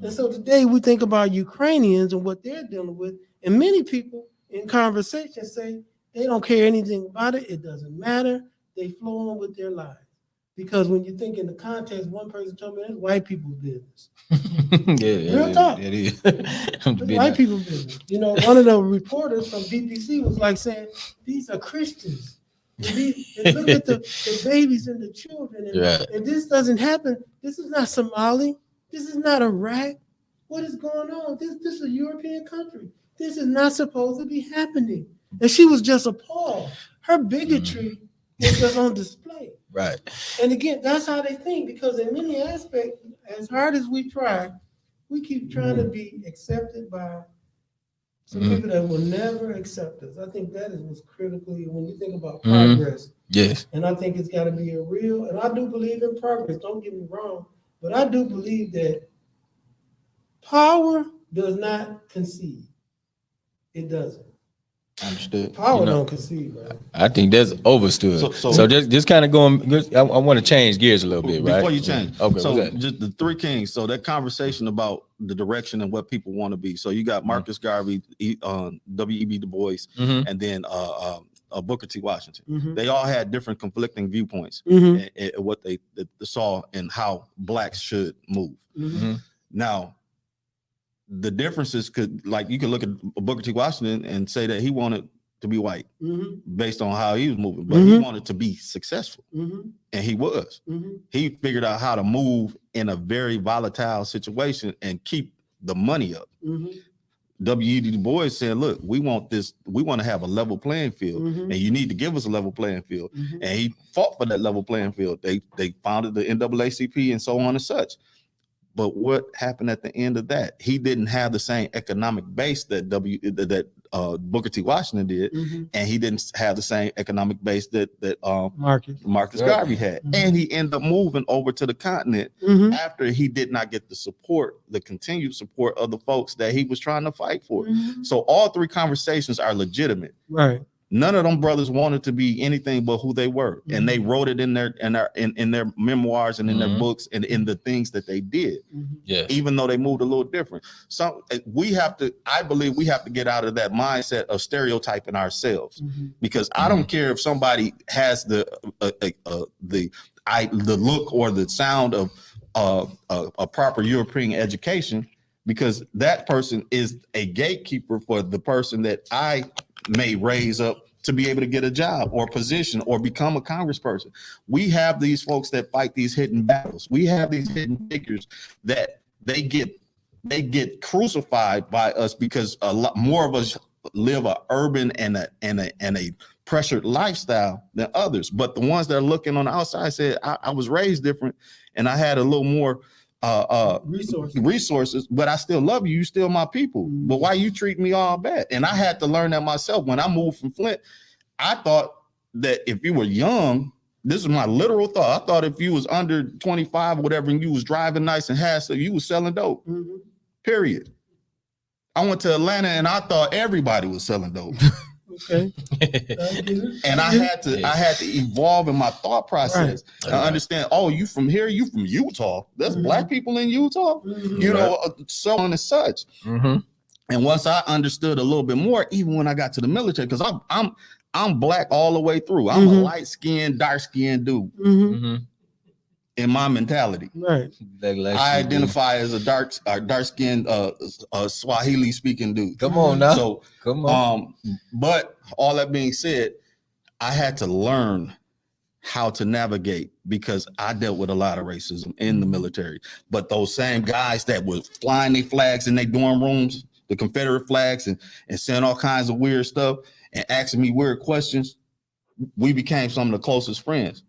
And so today we think about Ukrainians and what they're dealing with. And many people in conversation say they don't care anything about it. It doesn't matter. They flow on with their lives. Because when you think in the context, one person told me that's white people's business. Real talk. It is. It's white people's business. You know, one of the reporters from BBC was like saying, these are Christians. And look at the babies and the children. And if this doesn't happen, this is not Somali. This is not Iraq. What is going on? This is a European country. This is not supposed to be happening. And she was just appalled. Her bigotry was just on display. Right. And again, that's how they think, because in many aspects, as hard as we try, we keep trying to be accepted by some people that will never accept us. I think that is what's critically when you think about progress. Yes. And I think it's got to be a real, and I do believe in progress, don't get me wrong, but I do believe that power does not concede. It doesn't. Understood. Power don't concede, right? I think that's overstood. So just kind of going, I want to change gears a little bit, right? Before you change. Okay. So just the three kings. So that conversation about the direction and what people want to be. So you got Marcus Garvey, W.E.B. Du Bois, and then Booker T. Washington. They all had different conflicting viewpoints and what they saw and how blacks should move. Now, the differences could, like, you could look at Booker T. Washington and say that he wanted to be white based on how he was moving, but he wanted to be successful, and he was. He figured out how to move in a very volatile situation and keep the money up. W.E.B. Du Bois said, look, we want to have a level playing field, and you need to give us a level playing field. And he fought for that level playing field. They founded the NAACP and so on and such. But what happened at the end of that? He didn't have the same economic base that Booker T. Washington did, and he didn't have the same economic base that Marcus Garvey had. And he ended up moving over to the continent after he did not get the continued support of the folks that he was trying to fight for. So all three conversations are legitimate. Right. None of them brothers wanted to be anything but who they were, and they wrote it in their memoirs and in their books and in the things that they did. Even though they moved a little different. So I believe we have to get out of that mindset of stereotyping ourselves, because I don't care if somebody has the look or the sound of a proper European education, because that person is a gatekeeper for the person that I may raise up to be able to get a job or position or become a congressperson. We have these folks that fight these hidden battles. We have these hidden figures that they get crucified by us because a lot more of us live a urban and a pressured lifestyle than others. But the ones that are looking on the outside said, I was raised different and I had a little more resources, but I still love you. You still my people. But why you treat me all bad? And I had to learn that myself. When I moved from Flint, I thought that if you were young, this is my literal thought. I thought if you was under 25 or whatever, and you was driving nice and had so you was selling dope. Period. I went to Atlanta and I thought everybody was selling dope. Okay. And I had to evolve in my thought process. Right. I understand, oh, you from here, you from Utah. There's black people in Utah, you know, so on and such. And once I understood a little bit more, even when I got to the military, because I'm black all the way through. I'm a light-skinned, dark-skinned dude. In my mentality, right? I identify as a dark-skinned Swahili speaking dude. Come on now. So, come on. But all that being said, I had to learn how to navigate because I dealt with a lot of racism in the military. But those same guys that were flying their flags in their dorm rooms, the Confederate flags, and saying all kinds of weird stuff and asking me weird questions, we became some of the closest friends.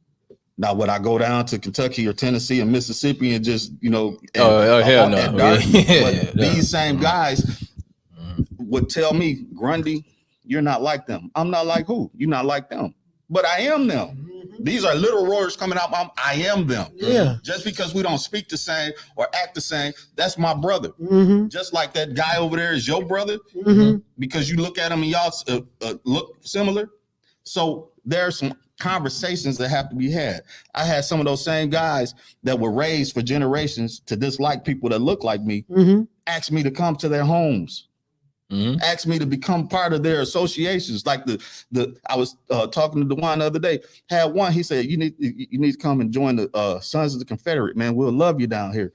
Now, would I go down to Kentucky or Tennessee or Mississippi and just, hell no. These same guys would tell me, Grundy, you're not like them. I'm not like who? You're not like them. But I am them. These are literal words coming out. I am them. Yeah. Just because we don't speak the same or act the same, that's my brother. Just like that guy over there is your brother because you look at him and y'all look similar. So there are some conversations that have to be had. I had some of those same guys that were raised for generations to dislike people that look like me, ask me to come to their homes. Asked me to become part of their associations. Like I was talking to Dewan the other day. Had one, he said, you need to come and join the Sons of the Confederate, man. We'll love you down here.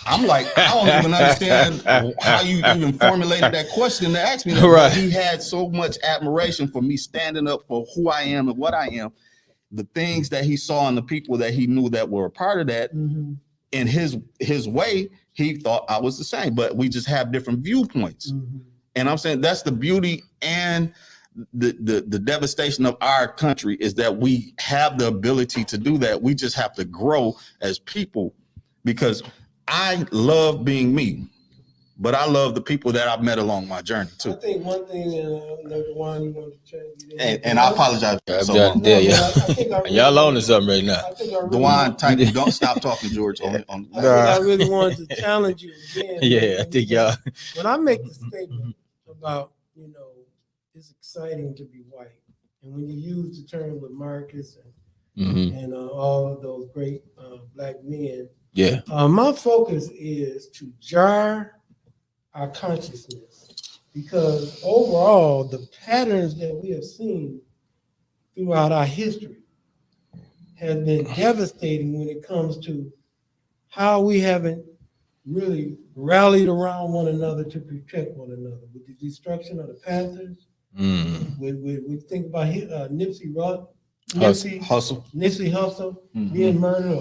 I'm like, I don't even understand how you even formulated that question to ask me that. Right. He had so much admiration for me standing up for who I am and what I am. The things that he saw in the people that he knew that were a part of that, in his way, he thought I was the same, but we just have different viewpoints. And I'm saying that's the beauty and the devastation of our country is that we have the ability to do that. We just have to grow as people because I love being me, but I love the people that I've met along my journey too. I think one thing, the one you want to change. And I apologize. Y'all on to something right now. Dewan, don't stop talking, George. I really wanted to challenge you again. Yeah, I think y'all. When I make the statement about, it's exciting to be white, and when you use the term with Marcus and all of those great black men, my focus is to jar our consciousness, because overall the patterns that we have seen throughout our history have been devastating when it comes to how we haven't really rallied around one another to protect one another. With the destruction of the Panthers, we think about Nipsey Hussle being murdered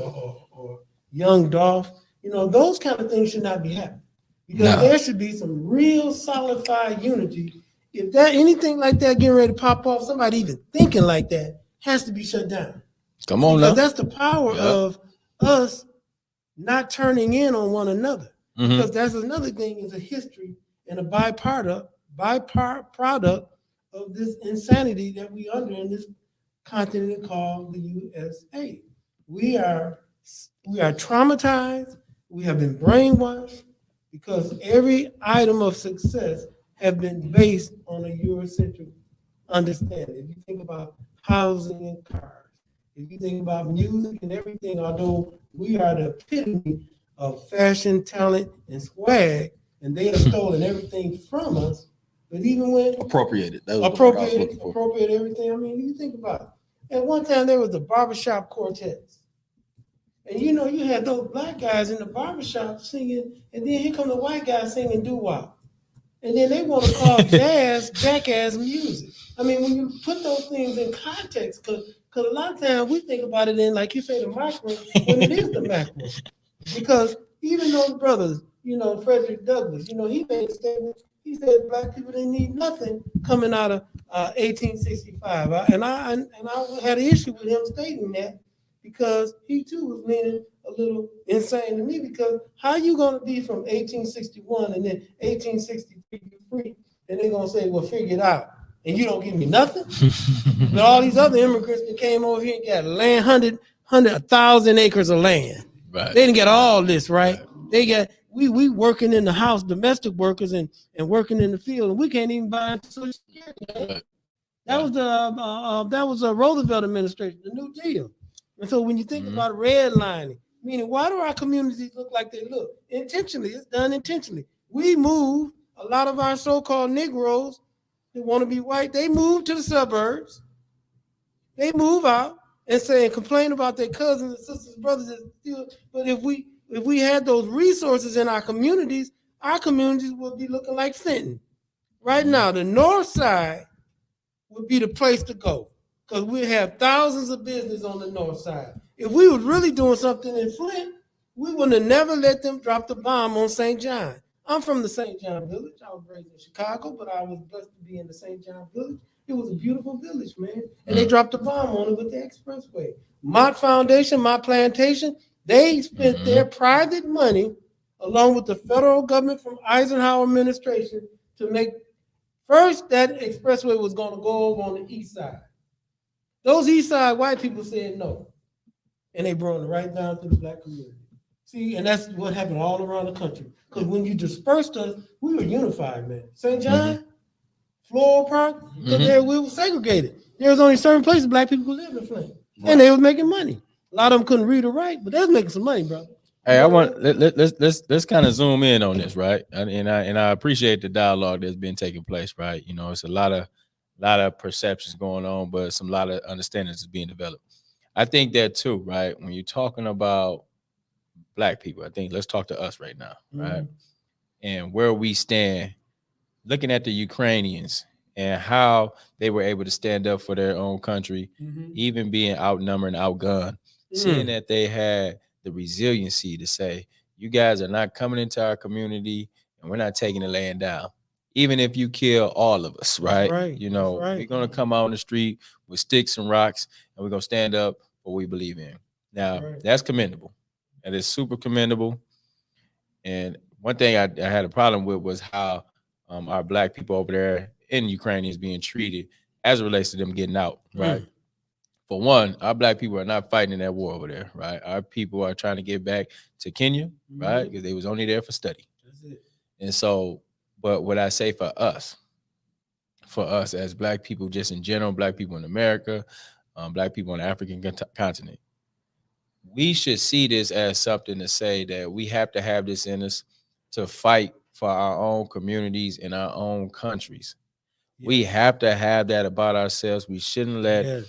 or young Dolph, those kind of things should not be happening. Because there should be some real solidified unity. If anything like that getting ready to pop off, somebody even thinking like that has to be shut down. Come on now. That's the power of us not turning in on one another. Because that's another thing is a history and a byproduct of this insanity that we under in this continent called the USA. We are traumatized. We have been brainwashed. Because every item of success have been based on a Eurocentric understanding. If you think about housing and cars, if you think about music and everything, although we are the epitome of fashion, talent, and swag, and they have stolen everything from us, but even when appropriated everything, I mean, you think about it. At one time, there was the barbershop quartets. And you had those black guys in the barbershop singing, and then here come the white guys singing doo-wop. And then they want to call jazz jackass music. I mean, when you put those things in context, because a lot of times we think about it in, like you say, the micro, when it is the macro. Because even those brothers, Frederick Douglass, he made a statement. He said black people didn't need nothing coming out of 1865. And I had an issue with him stating that, because he too was leaning a little insane to me, because how are you going to be from 1861 and then 1863 free, and they're going to say, well, figure it out, and you don't give me nothing? But all these other immigrants that came over here and got land, 1,000 acres of land. Right. They didn't get all this, right? They got, we working in the house, domestic workers and working in the field, and we can't even buy Social Security. Right. That was a Roosevelt administration, the New Deal. And so when you think about redlining, meaning why do our communities look like they look? Intentionally, it's done intentionally. We move a lot of our so-called Negroes that want to be white, they move to the suburbs. They move out and complain about their cousins and sisters, brothers. But if we had those resources in our communities would be looking like Fenton. Right now, the north side would be the place to go. because we have thousands of business on the north side. If we was really doing something in Flint, we wouldn't have never let them drop the bomb on St. John. I'm from the St. John village. I was raised in Chicago, but I was blessed to be in the St. John village. It was a beautiful village, man. And they dropped the bomb on it with the expressway. Mott Foundation, Mott Plantation, they spent their private money along with the federal government from Eisenhower administration to make first that expressway was going to go over on the east side. Those east side white people said no. And they brought it right down to the black community. See, and that's what happened all around the country. Because when you dispersed us, we were unified, man. St. John, Floral Park, we were segregated. There was only certain places black people could live in Flint. Right. And they was making money. A lot of them couldn't read or write, but they was making some money, bro. Hey, I want let's kind of zoom in on this, right? And I appreciate the dialogue that's been taking place, right? You know, it's a lot of perceptions going on, but a lot of understandings is being developed. I think that too, right? When you're talking about black people, I think let's talk to us right now, right? And where we stand, looking at the Ukrainians and how they were able to stand up for their own country, even being outnumbered and outgunned, seeing that they had the resiliency to say, you guys are not coming into our community and we're not taking the land down. Even if you kill all of us, right? You know, we're going to come out on the street with sticks and rocks and we're going to stand up for what we believe in. Now, that's commendable. That is super commendable. And one thing I had a problem with was how our black people over there in Ukraine is being treated as it relates to them getting out, right? For one, our black people are not fighting in that war over there, right? Our people are trying to get back to Kenya, right? Because they was only there for study. That's it. And so, but what I say for us as black people, just in general, black people in America, black people on the African continent, we should see this as something to say that we have to have this in us to fight for our own communities in our own countries. We have to have that about ourselves. We shouldn't let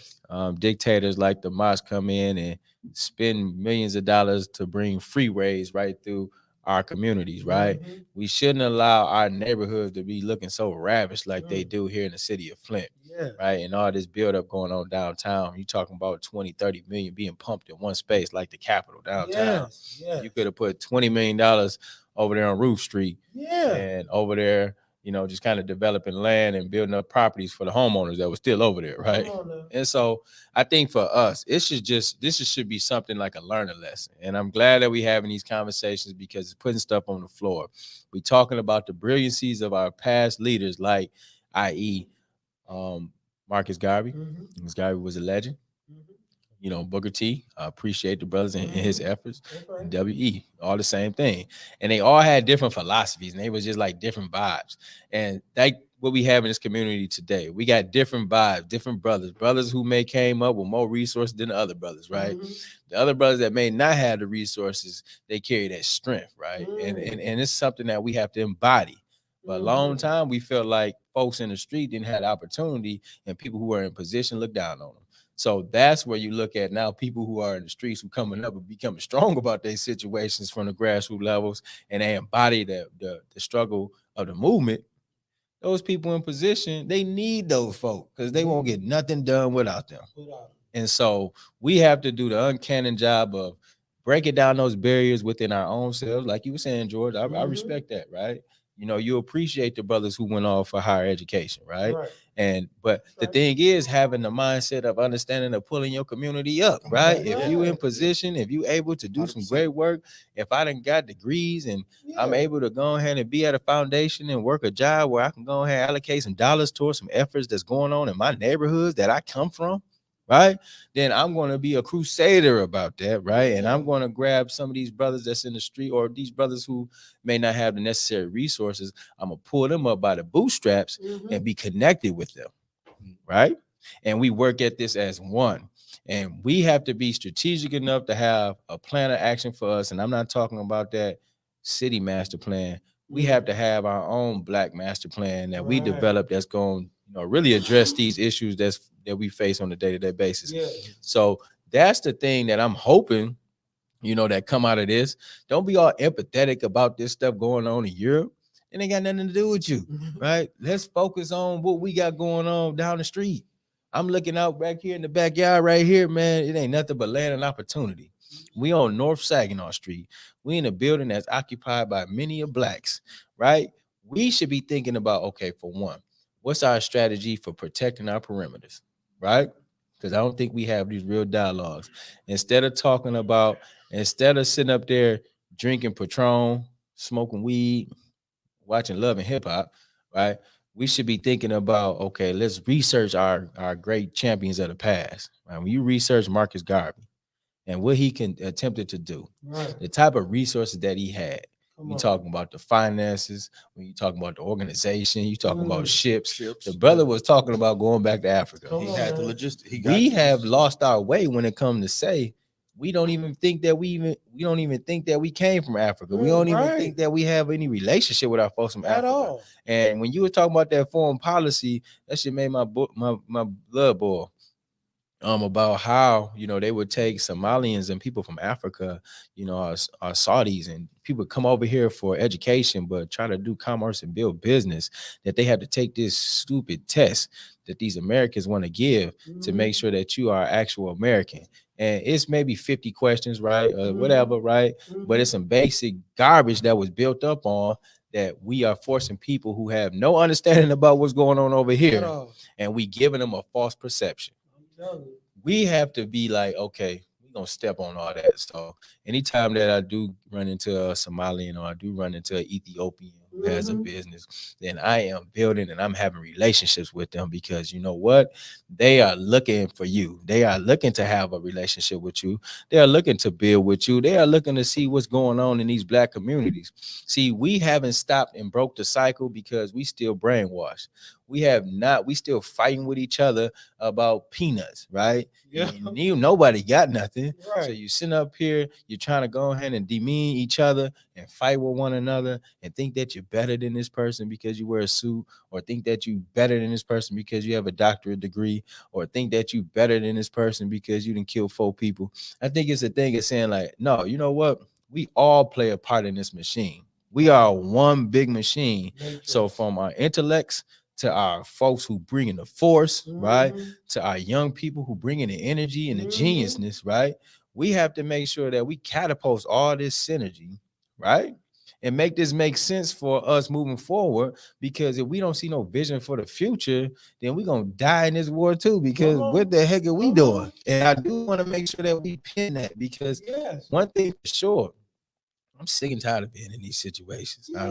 dictators like the Moss come in and spend millions of dollars to bring freeways right through our communities, right? We shouldn't allow our neighborhoods to be looking so ravished like they do here in the city of Flint, right? And all this buildup going on downtown. You're talking about 20, 30 million being pumped in one space like the Capitol downtown. You could have put $20 million over there on Roof Street and over there, you know, just kind of developing land and building up properties for the homeowners that were still over there, right? And so I think for us, this should be something like a learning lesson. And I'm glad that we're having these conversations because it's putting stuff on the floor. We're talking about the brilliancies of our past leaders, like, i.e., Marcus Garvey. Marcus Garvey was a legend. You know, Booker T, I appreciate the brothers and his efforts. W.E., all the same thing. And they all had different philosophies and they was just like different vibes. And like what we have in this community today, we got different vibes, different brothers who may came up with more resources than the other brothers, right? The other brothers that may not have the resources, they carry that strength, right? And it's something that we have to embody. For a long time, we felt like folks in the street didn't have the opportunity and people who were in position looked down on them. So that's where you look at now people who are in the streets who coming up and becoming strong about their situations from the grassroots levels, and they embody the struggle of the movement. Those people in position, they need those folk because they won't get nothing done without them. And so we have to do the uncanny job of breaking down those barriers within our own selves. Like you were saying, George, I respect that, right? You know, you appreciate the brothers who went off for higher education, right? But the thing is having the mindset of understanding of pulling your community up, right? If you in position, if you able to do some great work, if I done got degrees and I'm able to go ahead and be at a foundation and work a job where I can go ahead and allocate some dollars towards some efforts that's going on in my neighborhoods that I come from, right? Then I'm going to be a crusader about that, right? And I'm going to grab some of these brothers that's in the street or these brothers who may not have the necessary resources. I'm going to pull them up by the bootstraps and be connected with them, right? And we work at this as one. And we have to be strategic enough to have a plan of action for us. And I'm not talking about that city master plan. We have to have our own black master plan that we develop that's going to really address these issues that we face on a day-to-day basis. So that's the thing that I'm hoping, that come out of this. Don't be all empathetic about this stuff going on in Europe. It ain't got nothing to do with you, right? Let's focus on what we got going on down the street. I'm looking out back here in the backyard right here, man. It ain't nothing but land and opportunity. We on North Saginaw Street. We in a building that's occupied by many of blacks, right? We should be thinking about, okay, for one, what's our strategy for protecting our perimeters, right? Because I don't think we have these real dialogues. Instead of sitting up there drinking Patron, smoking weed, watching Love and Hip Hop, right? We should be thinking about, okay, let's research our great champions of the past. Right? When you research Marcus Garvey and what he attempted to do, Right. the type of resources that he had. Come You on. talking about the finances, when you talking about the organization, you talking about ships. Ships. The brother was talking about going back to Africa. Come He on, had the man. logistics. We have lost our way when it comes to say we don't even think that we came from Africa. We don't even Right. think that we have any relationship with our folks from At Africa. all. And when you were talking about that foreign policy, that shit made my blood boil. About how, you know, they would take Somalians and people from Africa, you know, our Saudis, and people come over here for education, but try to do commerce and build business, that they have to take this stupid test that these Americans want to give to make sure that you are actual American. And it's maybe 50 questions, right? Whatever, right? But it's some basic garbage that was built up on that we are forcing people who have no understanding about what's going on over At here, all. and we giving them a false perception. I'm telling you. We have to be like, okay, we're gonna step on all that. So anytime that I do run into a Somalian, or I do run into an Ethiopian who has a business, then I am building and I'm having relationships with them, because you know what? They are looking for you. They are looking to have a relationship with you. They are looking to build with you. They are looking to see what's going on in these black communities. See, we haven't stopped and broke the cycle because we still brainwashed. We have not. We still fighting with each other about peanuts, right? Yeah. And nobody got nothing. Right. So you sit up here, you're trying to go ahead and demean each other and fight with one another and think that you're better than this person because you wear a suit, or think that you better than this person because you have a doctorate degree, or think that you better than this person because you didn't kill 4 people. I think it's a thing of saying like, no, you know what? We all play a part in this machine. We are one big machine. So from our intellects to our folks who bring in the force, right? To our young people who bring in the energy and the geniusness, right? We have to make sure that we catapult all this synergy, right? And make this make sense for us moving forward. Because if we don't see no vision for the future, then we're gonna die in this war too. Because what the heck are we doing? And I do want to make sure that we pin that, because one thing for sure, I'm sick and tired of being in these situations. I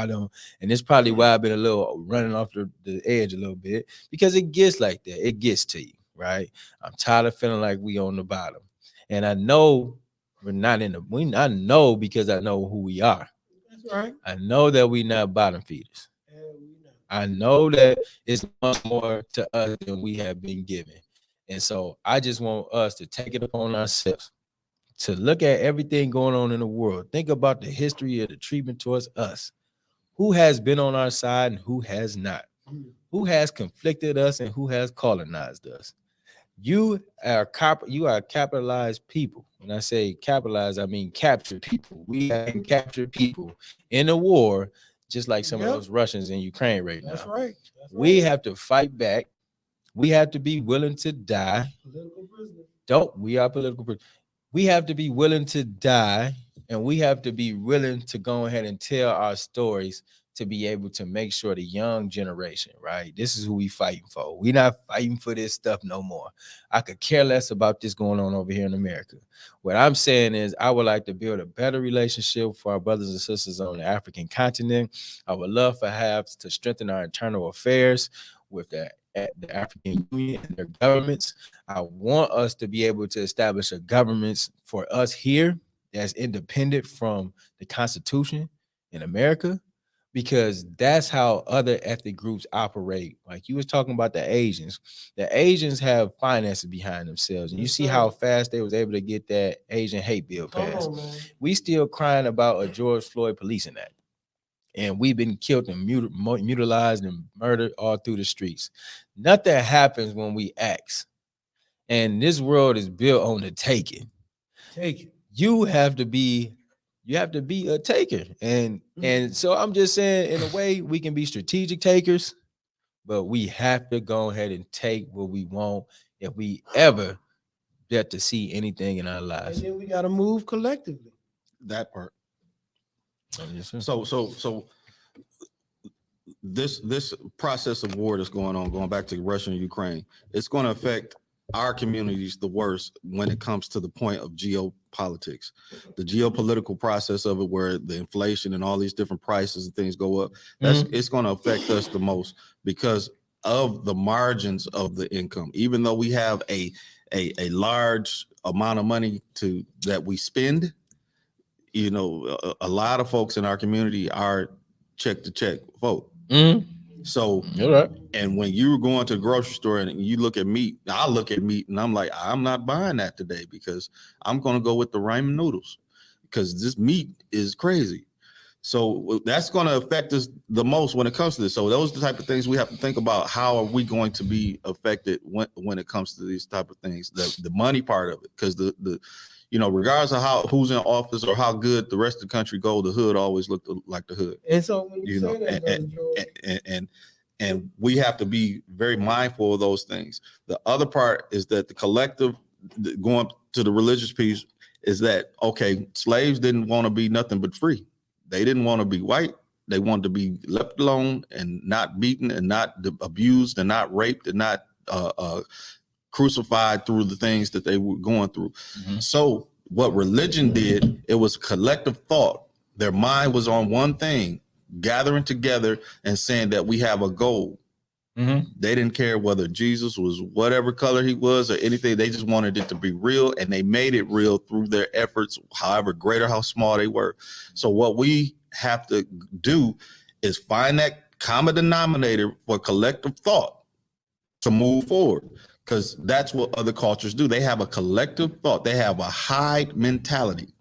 don't, and it's probably why I've been a little running off the edge a little bit, because it gets like that. It gets to you, right? I'm tired of feeling like we on the bottom, and I know we're not in the. I know, because I know who we are. That's right. I know that we not bottom feeders. I know that it's much more to us than we have been given, and so I just want us to take it upon ourselves to look at everything going on in the world. Think about the history of the treatment towards us. Who has been on our side and who has not? Who has conflicted us and who has colonized us? You are capitalized people. When I say capitalized, I mean captured people. We have captured people in a war, just like some of those Russians in Ukraine right now. That's right. We have to fight back. We have to be willing to die. Political prisoners. We are political prisoners. We have to be willing to die, and we have to be willing to go ahead and tell our stories to be able to make sure the young generation, right? This is who we fighting for. We're not fighting for this stuff no more. I could care less about this going on over here in America. What I'm saying is I would like to build a better relationship for our brothers and sisters on the African continent. I would love to strengthen our internal affairs with the African Union and their governments. I want us to be able to establish a government for us here that's independent from the Constitution in America, because that's how other ethnic groups operate. Like you was talking about the Asians. The Asians have finances behind themselves, and you see how fast they was able to get that Asian hate bill passed. We still crying about a George Floyd policing act. And we've been killed and mutilated and murdered all through the streets. Nothing happens when we act. And this world is built on the taking. You have to be a taker. And so I'm just saying, in a way, we can be strategic takers, but we have to go ahead and take what we want if we ever get to see anything in our And lives. then we got to move collectively. That part. Yes, sir. So this process of war that's going back to Russia and Ukraine, it's going to affect our communities the worst when it comes to the point of geopolitics, the geopolitical process of it, where the inflation and all these different prices and things go up. It's going to affect us the most because of the margins of the income. Even though we have a large amount of money that we spend, you know, a lot of folks in our community are check to check folk. So, You're right. and when you're going to the grocery store and you look at meat, I look at meat and I'm like, I'm not buying that today because I'm going to go with the ramen noodles because this meat is crazy. So that's going to affect us the most when it comes to this. So those are the type of things we have to think about. How are we going to be affected when it comes to these type of things? The money part of it, because the you know, regardless of who's in office or how good the rest of the country go, the hood always looked like the hood. And so when you say know, that, Brother George, and we have to be very mindful of those things. The other part is that the collective, going to the religious piece, is that, okay, slaves didn't want to be nothing but free. They didn't want to be white. They wanted to be left alone and not beaten and not abused and not raped and not crucified through the things that they were going through. So what religion did, it was collective thought. Their mind was on one thing, gathering together and saying that we have a goal. They didn't care whether Jesus was whatever color he was or anything. They just wanted it to be real, and they made it real through their efforts, however great or how small they were. So what we have to do is find that common denominator for collective thought to move forward, because that's what other cultures do. They have a collective thought. They have a hide mentality.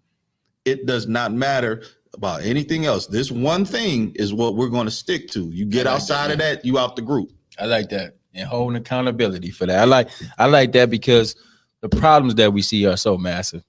It does not matter about anything else. This one thing is what we're going to stick to. You get outside of that, you out the group. I like that, and holding accountability for that. I like that because the problems that we see are so massive.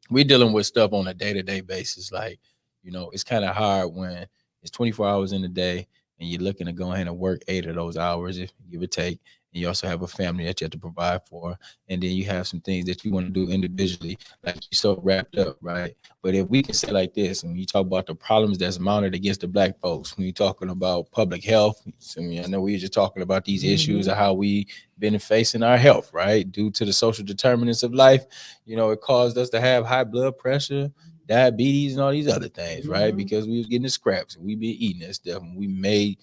We're dealing with stuff on a day-to-day basis. Like, you know, it's kind of hard when it's 24 hours in a day and you're looking to go ahead and work 8 of those hours, if you give or take. And you also have a family that you have to provide for. And then you have some things that you want to do individually, like you're so wrapped up, right? But if we can say like this, and you talk about the problems that's mounted against the Black folks, when you're talking about public health, I mean, I know we were just talking about these issues of how we been facing our health, right? Due to the social determinants of life, you know, it caused us to have high blood pressure, diabetes, and all these other things, right? Because we was getting the scraps and we been eating that stuff, and we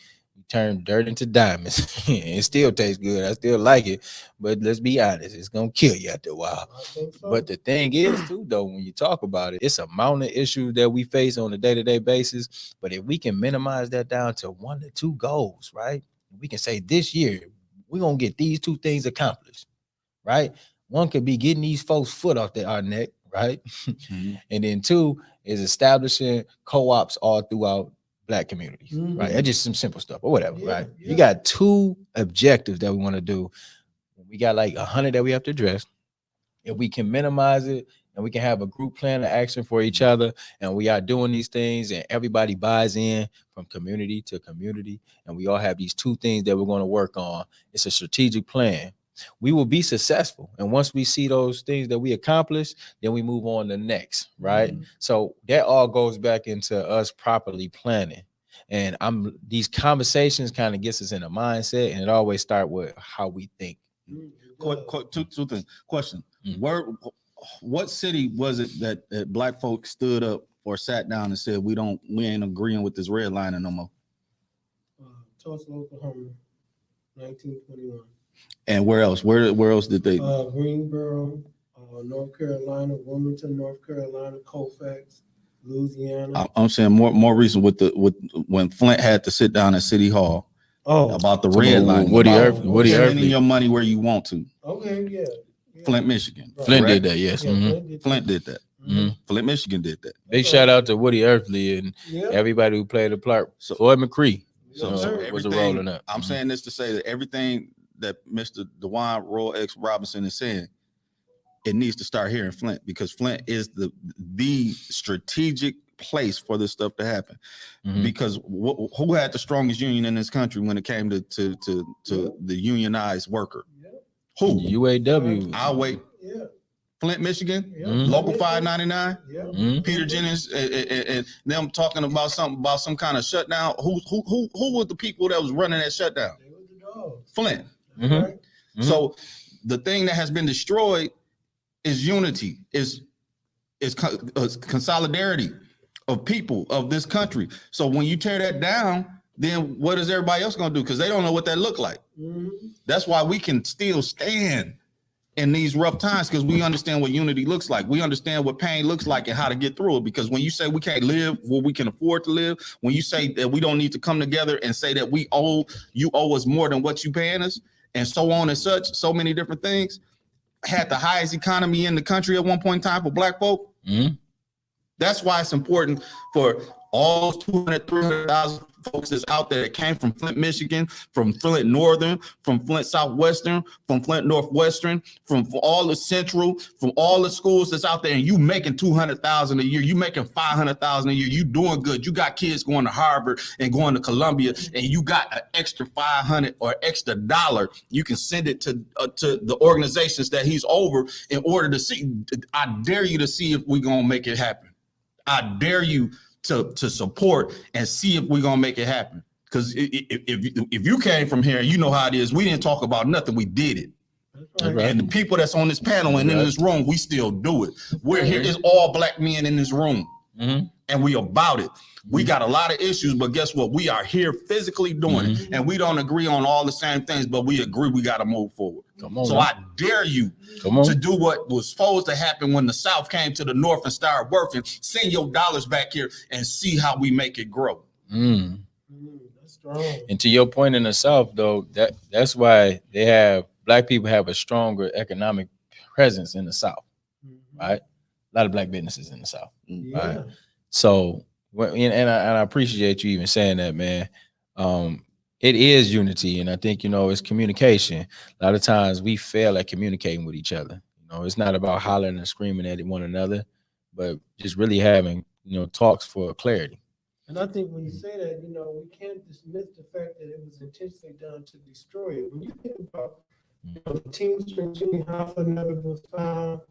turned dirt into diamonds. It still tastes good. I still like it, but let's be honest, it's gonna kill you after a while. But the thing is, too, though, when you talk about it, it's a mountain of issues that we face on a day-to-day basis. But if we can minimize that down to 1 to 2 goals, right? We can say this year we're gonna get these 2 things accomplished, right? One could be getting these folks' foot off our neck, right? And then 2 is establishing co-ops all throughout Black communities, right? That's just some simple stuff or whatever, right? You got 2 objectives that we want to do. We got like 100 that we have to address. If we can minimize it and we can have a group plan of action for each other, and we are doing these things and everybody buys in from community to community, and we all have these 2 things that we're going to work on, it's a strategic plan. We will be successful. And once we see those things that we accomplish, then we move on to next, right? So that all goes back into us properly planning. And these conversations kind of gets us in a mindset, and it always start with how we think. Two things. Question. What city was it that Black folks stood up or sat down and said, we ain't agreeing with this redlining no more? Tulsa, Oklahoma, 1921. And where else? Where else did they? Greensboro, North Carolina, Wilmington, North Carolina, Colfax, Louisiana. I'm saying more recent with when Flint had to sit down at City Hall about the redlining. Woody Earthly. Spending your money where you want to. Okay, yeah. Flint, Michigan. Right. Flint did that, yes. Flint did that. Flint, Michigan did that. Big shout out to Woody Earthly and everybody who played a part. Floyd McCree was rolling up. I'm saying this to say that everything that Mr. DeJuan Royale X Robinson is saying, it needs to start here in Flint, because Flint is the strategic place for this stuff to happen. Mhm. Because who had the strongest union in this country when it came to the unionized worker? Who? UAW. I'll wait. Yeah. Flint, Michigan, Mhm. Local 599. Yeah. Mhm. Peter Jennings and them talking about some kind of shutdown. Who were the people that was running that shutdown? They were the dogs. Flint. Mhm. Right? Mhm. So the thing that has been destroyed is unity, is consolidarity of people of this country. So when you tear that down, then what is everybody else gonna do? Because they don't know what that look like. Mhm. That's why we can still stand in these rough times, because we understand what unity looks like. We understand what pain looks like and how to get through it. Because when you say we can't live where we can afford to live, when you say that we don't need to come together and say that you owe us more than what you paying us, and so on and such, so many different things, had the highest economy in the country at one point in time for black folk. Mhm. That's why it's important for all 200, 300,000 folks that's out there that came from Flint, Michigan, from Flint Northern, from Flint Southwestern, from Flint Northwestern, from all the Central, from all the schools that's out there, and you making 200,000 a year, you making 500,000 a year, you doing good. You got kids going to Harvard and going to Columbia, and you got an extra 500 or extra dollar. You can send it to the organizations that he's over in order to see. I dare you to see if we're gonna make it happen. I dare you to support and see if we're gonna make it happen. Because if you came from here, you know how it is. We didn't talk about nothing, we did it. That's right. And the people that's on this panel and in this room, we still do it. We're here, it's all black men in this room. Mhm. And we about it. We got a lot of issues, but guess what? We are here physically doing it. And we don't agree on all the same things, but we agree we got to move forward. Come on. So now. I dare you Come on. to do what was supposed to happen when the South came to the North and started working. Send your dollars back here and see how we make it grow. Mm. That's strong. And to your point in the South, though, that's why black people have a stronger economic presence in the South, right? A lot of black businesses in the South. Yeah. Right. So, and I appreciate you even saying that, man. It is unity, and I think it's communication. A lot of times we fail at communicating with each other. It's not about hollering and screaming at one another, but just really having talks for clarity. And I think when you say that, we can't dismiss the fact that it was intentionally done to destroy it. When you think about the Teamster Jimmy Hoffa never was found,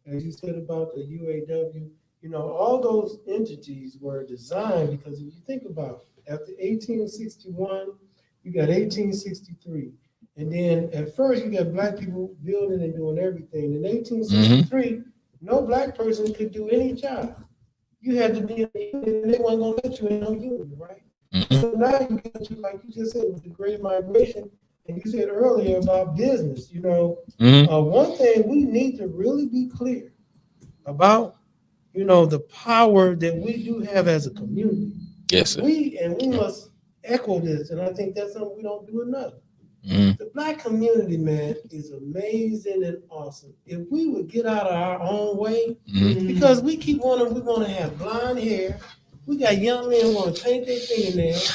as you said about the UAW, all those entities were designed because if you think about it, after 1861, you got 1863. And then at first you got black people building and doing everything. In 1863, no black person could do any job. You had to be in the union, and they weren't gonna let you in no union, right? Mhm. So now you get like you just said with the Great Migration, and you said earlier about business. Mhm. One thing we need to really be clear about, the power that we do have as a community. Yes, sir. We must echo this, and I think that's something we don't do enough. Mhm. The black community, man, is amazing and awesome. If we would get out of our own way, Mhm. because we want to have blonde hair. We got young men who want to paint their fingernails.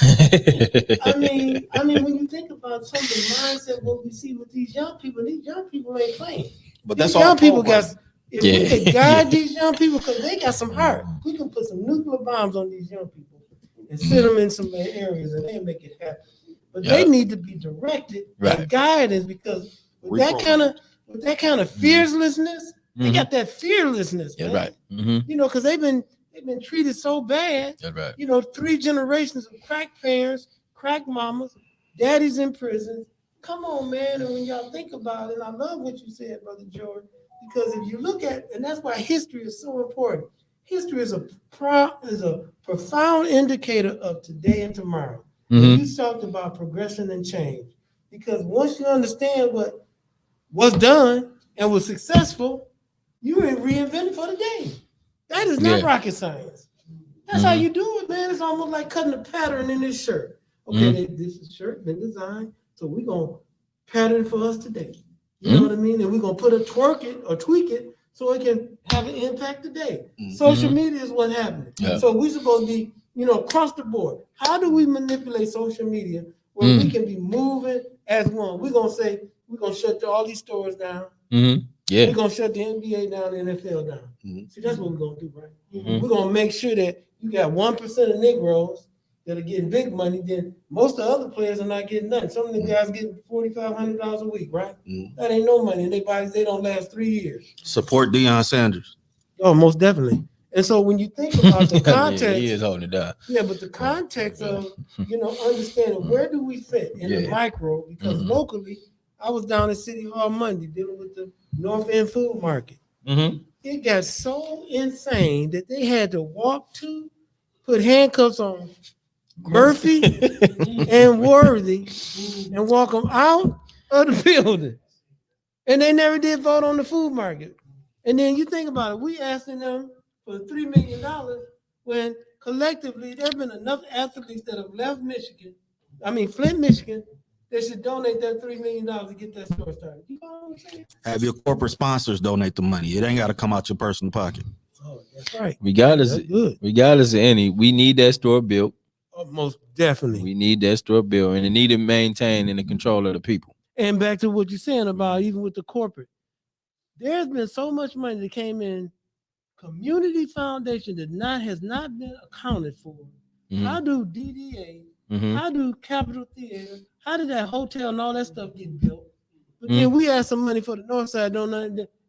I mean, when you think about some of the mindset, what we see with these young people ain't playing. But These that's all young people programmed. if we could guide Yeah. these young people, because they got some heart, we can put some nuclear bombs on these young people and send them in some areas and they make it happen. But they need to be directed and guided, because with that kind of fearlessness, they got that fearlessness, man. Yeah, right. Mm-hmm. Because they've been treated so bad. That's right. 3 generations of crack parents, crack mamas, daddies in prison. Come on, man. And when y'all think about it, and I love what you said, Brother George, because if you look at, and that's why history is so important. History is a profound indicator of today and tomorrow. Mm-hmm. You talked about progression and change, because once you understand what was done and was successful, you reinvented for the day. That is not rocket science. That's how you do it, man. It's almost like cutting a pattern in this shirt. Okay, this is shirt been designed, so we're gonna pattern for us today. You know what I mean? And we're gonna tweak it so it can have an impact today. Social media is what's happening. Yeah. So we're supposed to be, across the board. How do we manipulate social media where we can be moving as one? We're gonna say we're gonna shut all these stores down. Mm-hmm. Yeah. We're gonna shut the NBA down, the NFL down. Mhm. See, that's what we're gonna do, right? Mhm. We're gonna make sure that you got 1% of Negroes that are getting big money. Then most of the other players are not getting nothing. Some of the guys getting $4,500 a week, right? Mhm. That ain't no money. And they bodies, they don't last 3 years. Support Deion Sanders. Oh, most definitely. And so when you think about the context, he is holding it down. yeah, but the context of, understanding where do we fit in the Yeah. micro, because locally, I was down at City Hall Monday dealing with the North End food market. Mm-hmm. It got so insane that they had to put handcuffs on Murphy and Worthy and walk them out of the building. And they never did vote on the food market. And then you think about it, we asking them for $3 million when collectively there have been enough athletes that have left Flint, Michigan, they should donate that $3 million to get that store started. You know what I'm saying? Have your corporate sponsors donate the money. It ain't got to come out your personal pocket. Oh, that's right. Regardless of any, we need that store built. Oh, most definitely. We need that store built, and it need to maintain in the control of the people. And back to what you're saying about even with the corporate, there's been so much money that came in community foundation that has not been accounted for. Mhm. How do DDA? Mhm. How do Capitol Theater? How did that hotel and all that stuff get built? But then we asked some money for the North Side.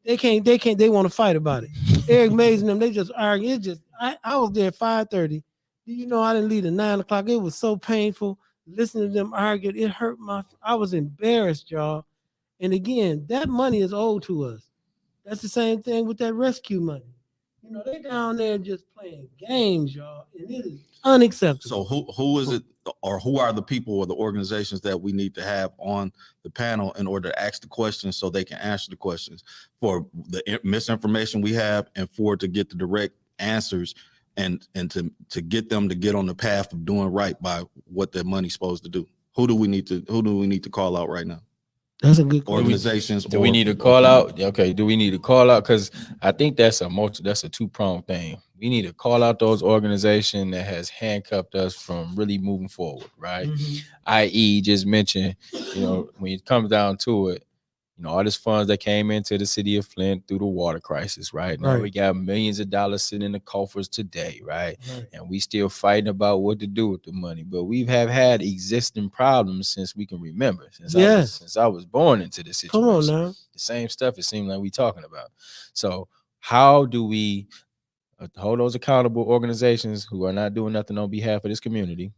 They can't. They want to fight about it. Eric Mays and them, they just argue. I was there at 5:30. Do you know I didn't leave at 9 o'clock? It was so painful listening to them argue. It hurt I was embarrassed, y'all. And again, that money is owed to us. That's the same thing with that rescue money. They down there just playing games, y'all, and it is unacceptable. So who is it, or who are the people or the organizations that we need to have on the panel in order to ask the questions so they can answer the questions for the misinformation we have, and to get the direct answers and to get them to get on the path of doing right by what their money's supposed to do? Who do we need to call out right now? That's a good question. Organizations. Do we need to call out? Okay. Do we need to call out? Because I think that's a two-pronged thing. We need to call out those organizations that has handcuffed us from really moving forward, right? I.e., just mention, when it comes down to it, all these funds that came into the city of Flint through the water crisis, right? Now we got millions of dollars sitting in the coffers today, right? And we still fighting about what to do with the money. But we have had existing problems since we can remember, since I was born into this situation. Come on now. The same stuff it seems like we talking about. So how do we hold those accountable organizations who are not doing nothing on behalf of this community?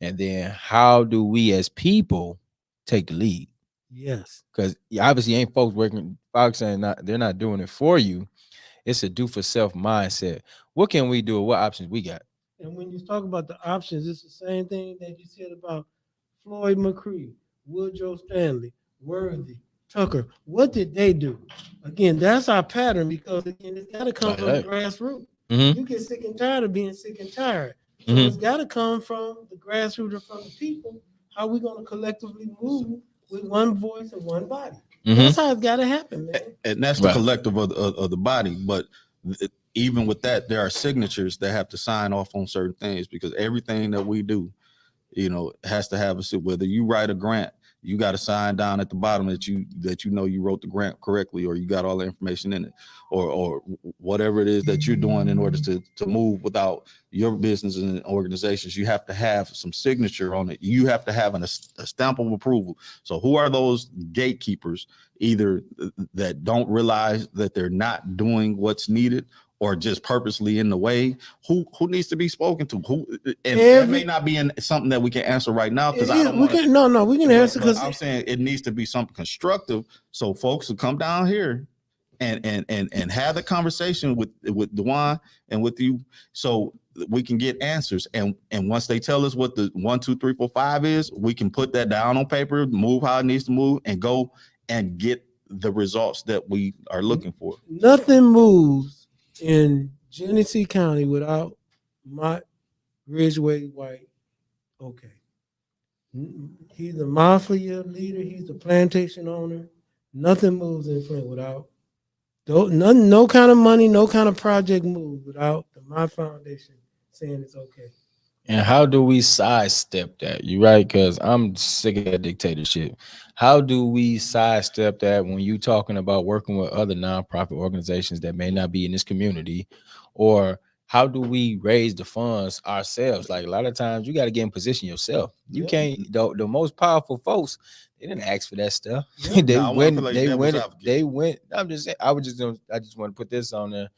And then how do we as people take the lead? Yes, because obviously ain't folks saying they're not doing it for you. It's a do for self mindset. What can we do? What options we got? And when you talk about the options, it's the same thing that you said about Floyd McCree, Woodrow Stanley, Worthy, Tucker. What did they do? Again, that's our pattern, because again, it's got to come from the grassroots. You get sick and tired of being sick and tired. So it's got to come from the grassroots or from the people. How we going to collectively move with one voice and one body? That's how it's got to happen, man. And that's the collective of the body. But even with that, there are signatures that have to sign off on certain things, because everything that we do, has to have whether you write a grant, you got to sign down at the bottom that you wrote the grant correctly, or you got all the information in it, or whatever it is that you're doing in order to move without your business and organizations. You have to have some signature on it. You have to have a stamp of approval. So who are those gatekeepers, either that don't realize that they're not doing what's needed, or just purposely in the way? Who needs to be spoken to? It may not be something that we can answer right now, because we can answer, because I'm saying it needs to be something constructive, so folks will come down here and have the conversation with DeJuan and with you, so we can get answers. And once they tell us what the 1, 2, 3, 4, 5 is, we can put that down on paper, move how it needs to move, and go and get the results that we are looking for. Nothing moves in Genesee County without Ridgeway White. Okay. He's the mafia leader. He's the plantation owner. Nothing moves in Flint without no kind of money, no kind of project move without the My Foundation saying it's okay. And how do we sidestep that? You right? Because I'm sick of that dictatorship. How do we sidestep that when you talking about working with other nonprofit organizations that may not be in this community, or how do we raise the funds ourselves? Like a lot of times, you got to get in position yourself. You can't. The most powerful folks, they didn't ask for that stuff. they Now, I wanna went. play They devil's went. advocate. They went. I'm just saying. I just want to put this on there.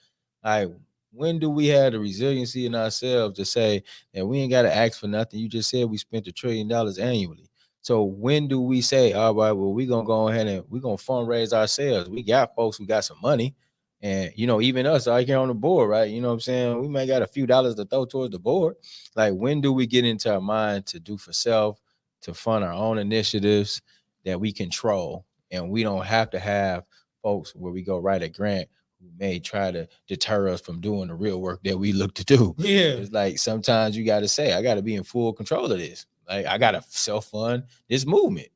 Like, when do we have the resiliency in ourselves to say that we ain't got to ask for nothing? You just said we spent $1 trillion annually. So when do we say, all right, well, we're gonna go ahead and we're gonna fundraise ourselves? We got folks who got some money, and even us out here on the board, right? You know what I'm saying? We may got a few dollars to throw towards the board. Like, when do we get into our mind to do for self, to fund our own initiatives that we control, and we don't have to have folks where we go write a grant who may try to deter us from doing the real work that we look to do. Yeah. It's like sometimes you got to say, I got to be in full control of this. Like, I got to self-fund this movement,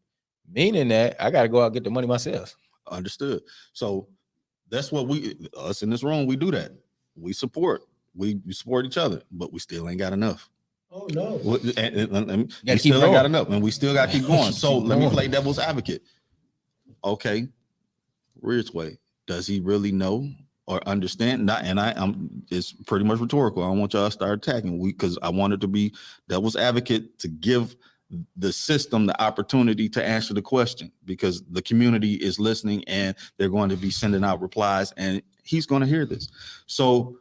meaning that I got to go out and get the money myself. Understood. So that's what us in this room, we do that. We support each other, but we still ain't got enough. Oh no. We still ain't got enough, and we still got to keep going. So let me play devil's advocate. Okay, Ridgeway, does he really know or understand? Not, and I'm it's pretty much rhetorical. I don't want y'all to start attacking because I wanted to be devil's advocate to give the system the opportunity to answer the question, because the community is listening and they're going to be sending out replies, and he's going to hear this. So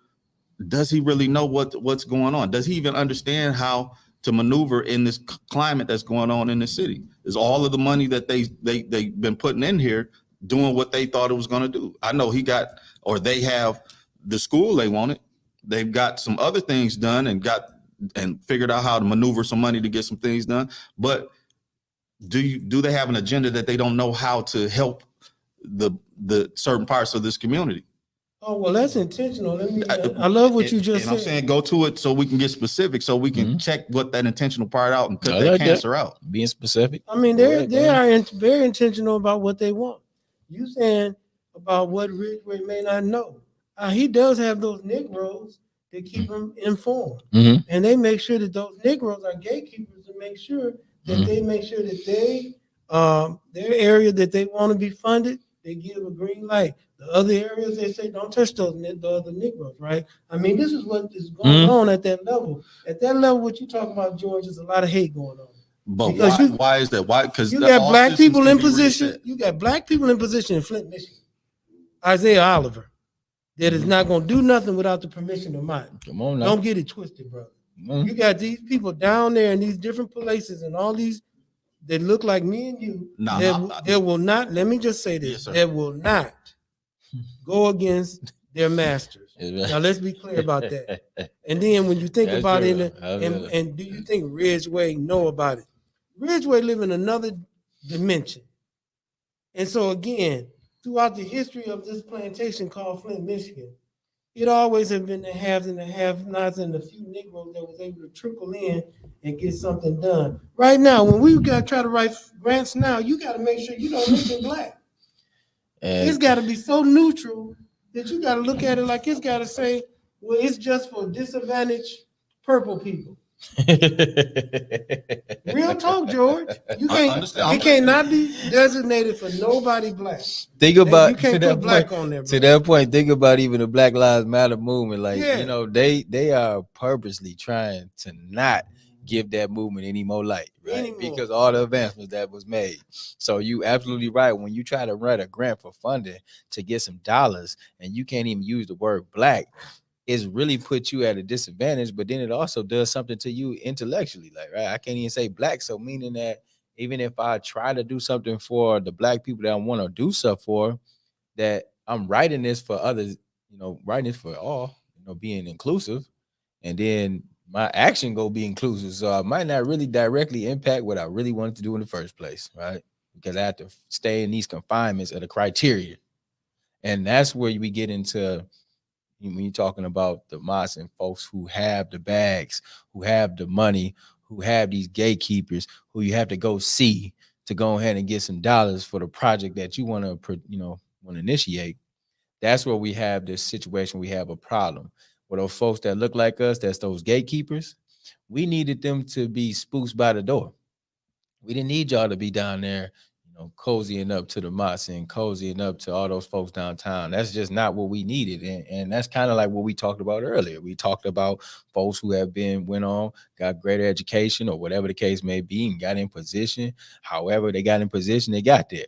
does he really know what's going on? Does he even understand how to maneuver in this climate that's going on in the city? Is all of the money that they've been putting in here doing what they thought it was going to do? I know they have the school they wanted. They've got some other things done and figured out how to maneuver some money to get some things done. But do they have an agenda that they don't know how to help the certain parts of this community? Oh, well, that's intentional. I love what you just said. I'm saying go to it so we can get specific, so we can check what that intentional part out and cut that cancer out. Being specific. I mean, they are very intentional about what they want. You saying about what Ridgeway may not know. He does have those Negroes that keep him informed. And they make sure that those Negroes are gatekeepers to make sure that they make sure that their area that they want to be funded, they give a green light. The other areas, they say, don't touch the other Negroes, right? I mean, this is what is going on at that level. At that level, what you talk about, George, is a lot of hate going on. But why is that? Why? Because you got black people in position. You got black people in position in Flint, Michigan. Isaiah Oliver, that is not going to do nothing without the permission of mine. Come on now. Don't get it twisted, brother. You got these people down there in these different places and all these that look like me and you. They will not, let me just say this, they will not go against their masters. Now, let's be clear about that. And then when you think about it, and do you think Ridgeway know about it? Ridgeway live in another dimension. And so again, throughout the history of this plantation called Flint, Michigan, it always have been the haves and the have-nots and the few Negroes that was able to trickle in and get something done. Right now, when we got to try to write grants now, you got to make sure you don't mention black. It's got to be so neutral that you got to look at it like it's got to say, well, it's just for disadvantaged purple people. Real talk, George. It cannot be designated for nobody black. Think about you can't put black on there. Bro. To that point, think about even the Black Lives Matter movement. Like, they are purposely trying to not give that movement any more light, right? Because all the advancements that was made. So you absolutely right. When you try to write a grant for funding to get some dollars and you can't even use the word black, it's really put you at a disadvantage, but then it also does something to you intellectually. Like, right, I can't even say black. So meaning that even if I try to do something for the black people that I want to do stuff for, that I'm writing this for others, writing this for all, being inclusive, and then my action go be inclusive. So I might not really directly impact what I really wanted to do in the first place, right? Because I have to stay in these confinements of the criteria. And that's where we get into, when you're talking about the mods and folks who have the bags, who have the money, who have these gatekeepers, who you have to go see to go ahead and get some dollars for the project that you want to initiate. That's where we have this situation. We have a problem. With those folks that look like us, that's those gatekeepers. We needed them to be spooks by the door. We didn't need y'all to be down there, cozying up to the mosque and cozying up to all those folks downtown. That's just not what we needed. And that's kind of like what we talked about earlier. We talked about folks who went on, got greater education or whatever the case may be, and got in position. However they got in position, they got there.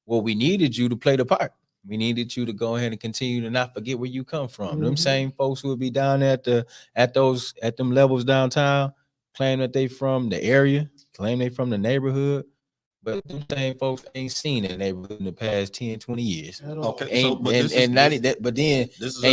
Well, we needed you to play the part. We needed you to go ahead and continue to not forget where you come from. Them same folks who would be down at them levels downtown, claim that they from the area, claim they from the neighborhood, but them same folks ain't seen that neighborhood in the past 10, 20 years. Okay, Ain't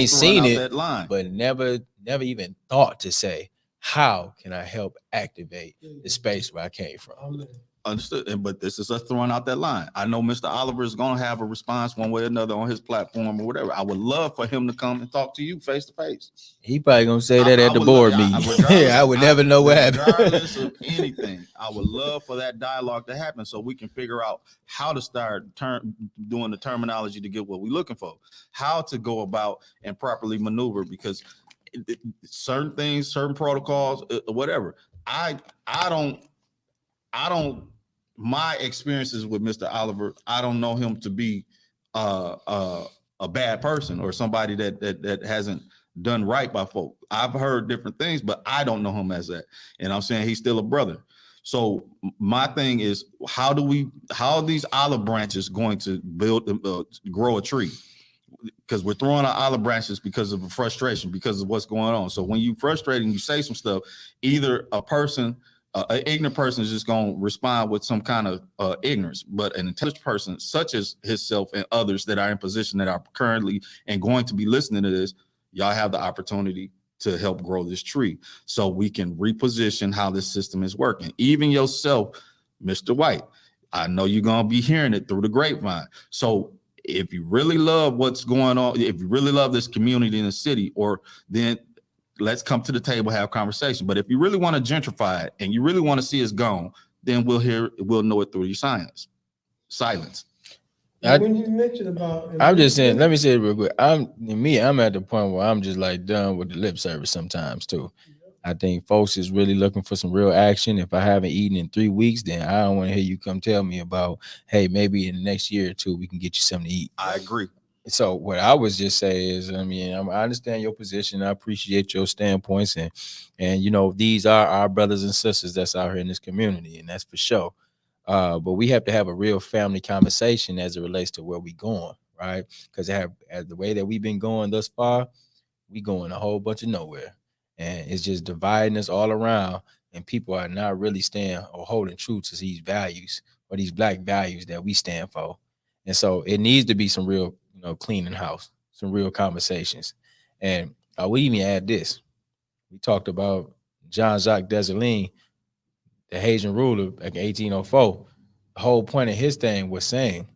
seen it, that line. But never even thought to say, how can I help activate the space where I came from? Understood. But this is us throwing out that line. I know Mr. Oliver is going to have a response one way or another on his platform or whatever. I would love for him to come and talk to you face to face. He probably going to say that at the board meeting. I would never know what happened. Regardless of anything, I would love for that dialogue to happen so we can figure out how to start doing the terminology to get what we're looking for, how to go about and properly maneuver, because certain things, certain protocols, whatever. I don't, my experiences with Mr. Oliver, I don't know him to be a bad person or somebody that hasn't done right by folk. I've heard different things, but I don't know him as that. And I'm saying he's still a brother. So my thing is, how are these olive branches going to grow a tree? Because we're throwing out olive branches because of a frustration, because of what's going on. So when you frustrate and you say some stuff, either an ignorant person is just going to respond with some kind of ignorance, but an intelligent person such as himself and others that are in position that are currently and going to be listening to this, y'all have the opportunity to help grow this tree so we can reposition how this system is working. Even yourself, Mr. White, I know you're going to be hearing it through the grapevine. So if you really love what's going on, if you really love this community in the city, then let's come to the table, have conversation. But if you really want to gentrify it and you really want to see us gone, then we'll know it through your silence. When you mentioned about, I'm just saying, let me say it real quick. I'm at the point where I'm just like done with the lip service sometimes too. I think folks is really looking for some real action. If I haven't eaten in 3 weeks, then I don't want to hear you come tell me about, hey, maybe in the next year or two, we can get you something to eat. I agree. So what I was just say is, I understand your position. I appreciate your standpoints, and these are our brothers and sisters that's out here in this community, and that's for sure. But we have to have a real family conversation as it relates to where we going, right? Because as the way that we've been going thus far, we going a whole bunch of nowhere, and it's just dividing us all around, and people are not really staying or holding true to these values or these Black values that we stand for. And so it needs to be some real cleaning house, some real conversations. And we even add this. We talked about Jean-Jacques Dessalines, the Haitian ruler back in 1804. The whole point of his thing was saying,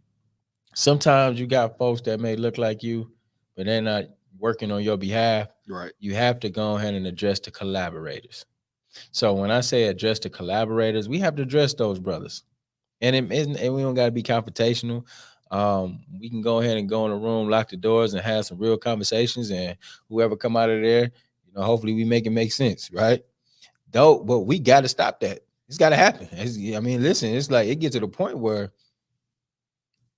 sometimes you got folks that may look like you, but they're not working on your behalf. Right. You have to go ahead and address the collaborators. So when I say address the collaborators, we have to address those brothers. And we don't got to be confrontational. We can go ahead and go in a room, lock the doors, and have some real conversations. And whoever come out of there, hopefully we make it make sense, right? But we got to stop that. It's got to happen. Listen, it's like it gets to the point where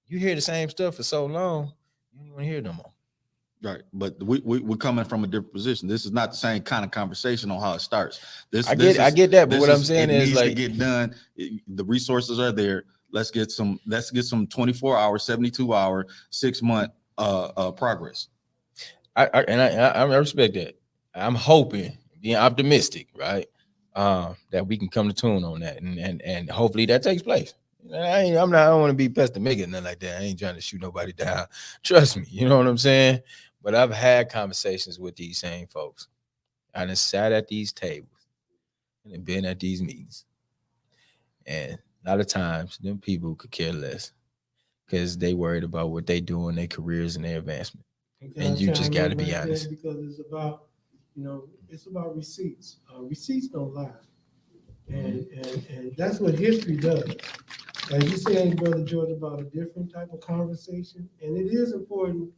you hear the same stuff for so long, you don't want to hear it no more. Right, but we're coming from a different position. This is not the same kind of conversation on how it starts. I get that, but what I'm saying is, like, to get done. The resources are there. Let's get some 24-hour, 72-hour, 6-month progress. I respect that. I'm hoping, being optimistic, right, that we can come to tune on that, and hopefully that takes place. I don't want to be pessimistic or nothing like that. I ain't trying to shoot nobody down. Trust me, you know what I'm saying? But I've had conversations with these same folks. I done sat at these tables and been at these meetings. And a lot of times, them people could care less because they worried about what they do in their careers and their advancement. And you just got to be honest. Because it's about, it's about receipts. Receipts don't lie. And that's what history does. As you say, Brother George, about a different type of conversation. And it is important